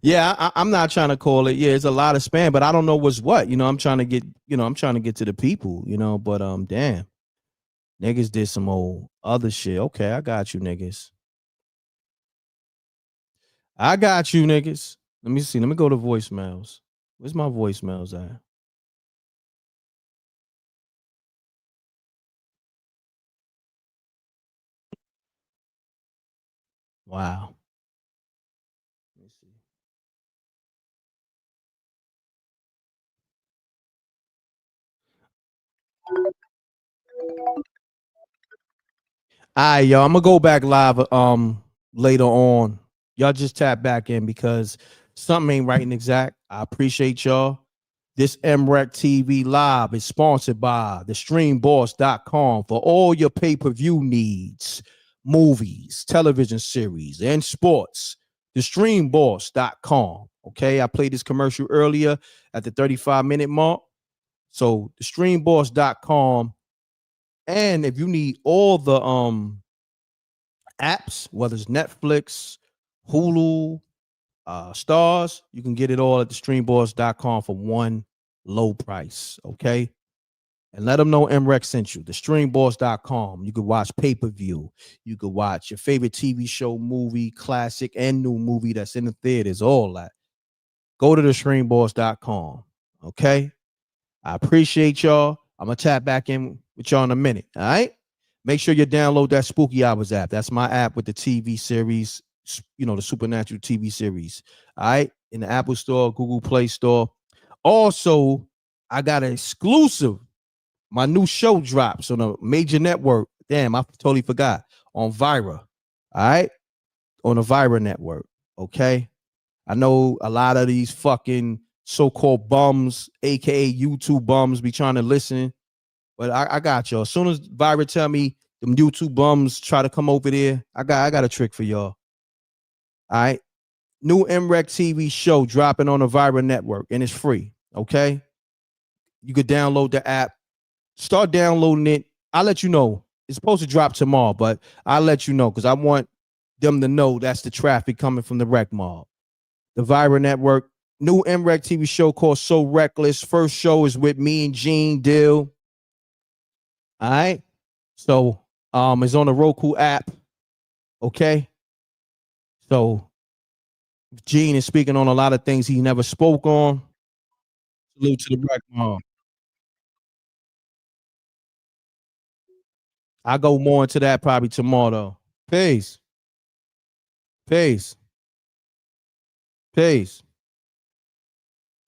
Yeah, I'm not trying to call it. Yeah, it's a lot of spam, but I don't know what's what. I'm trying to get, I'm trying to get to the people, but damn. Niggas did some old other shit. Okay, I got you, niggas. I got you, niggas. Let me see. Let me go to voicemails. Where's my voicemails at? Wow. Let me see. All right, y'all. I'm gonna go back live later on. Y'all just tap back in because something ain't right and exact. I appreciate y'all. This MRecktv live is sponsored by the StreamBoss.com for all your pay-per-view needs, movies, television series, and sports. The StreamBoss.com. Okay, I played this commercial earlier at the 35-minute mark. So the StreamBoss.com. And if you need all the apps, whether it's Netflix, Hulu, Stars, you can get it all at the StreamBoss.com for one low price. Okay. And let them know M.Reck sent you. The StreamBoss.com. You could watch pay-per-view. You could watch your favorite TV show, movie, classic, and new movie that's in the theaters, all that. Go to the StreamBoss.com. Okay. I appreciate y'all. I'm gonna tap back in with y'all in a minute. All right. Make sure you download that Spooky Hours app. That's my app with the TV series, the Supernatural TV series. All right. In the Apple Store, Google Play Store. Also, I got an exclusive. My new show drops on a major network. Damn, I totally forgot. On Vira. All right. On the Vira network. Okay. I know a lot of these fucking so-called bums, aka YouTube bums, be trying to listen. But I got y'all. As soon as Vira tell me them YouTube bums try to come over there, I got a trick for y'all. All right. New MRecktv show dropping on the Vira network, and it's free. Okay. You could download the app. Start downloading it. I'll let you know. It's supposed to drop tomorrow, but I'll let you know because I want them to know that's the traffic coming from the rec mob. The Vira network. New MRecktv show called So Reckless. First show is with me and Gene Dill. All right. So it's on the Roku app. Okay. So Gene is speaking on a lot of things he never spoke on. Salute to the rec mob. I'll go more into that probably tomorrow. Peace. Peace. Peace.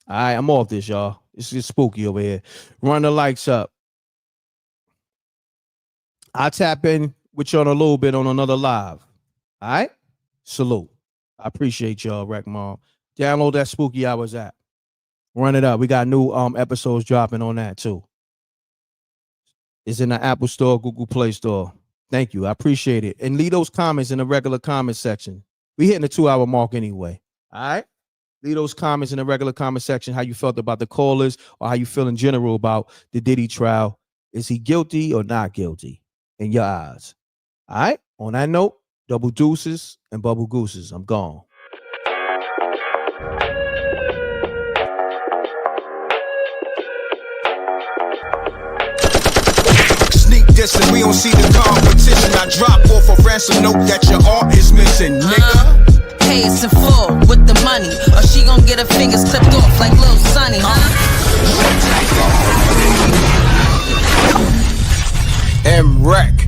All right, I'm off this, y'all. It's just spooky over here. Run the likes up. I'll tap in with y'all in a little bit on another live. All right? Salute. I appreciate y'all, Rec Mom. Download that Spooky Hours app. Run it up. We got new episodes dropping on that too. It's in the Apple Store, Google Play Store. Thank you. I appreciate it. And leave those comments in the regular comment section. We hitting the 2-hour mark anyway. All right? Leave those comments in the regular comment section, how you felt about the callers or how you feel in general about the Diddy trial. Is he guilty or not guilty? in your eyes. All right. On that note, double deuces and bubble gooses. I'm gone. Sneak this and we don't see the competition. I drop off a ransom note that your art is missing, nigga. Pay us in full with the money, or she gon' get her fingers clipped off like Lil Sonny, M.Reck.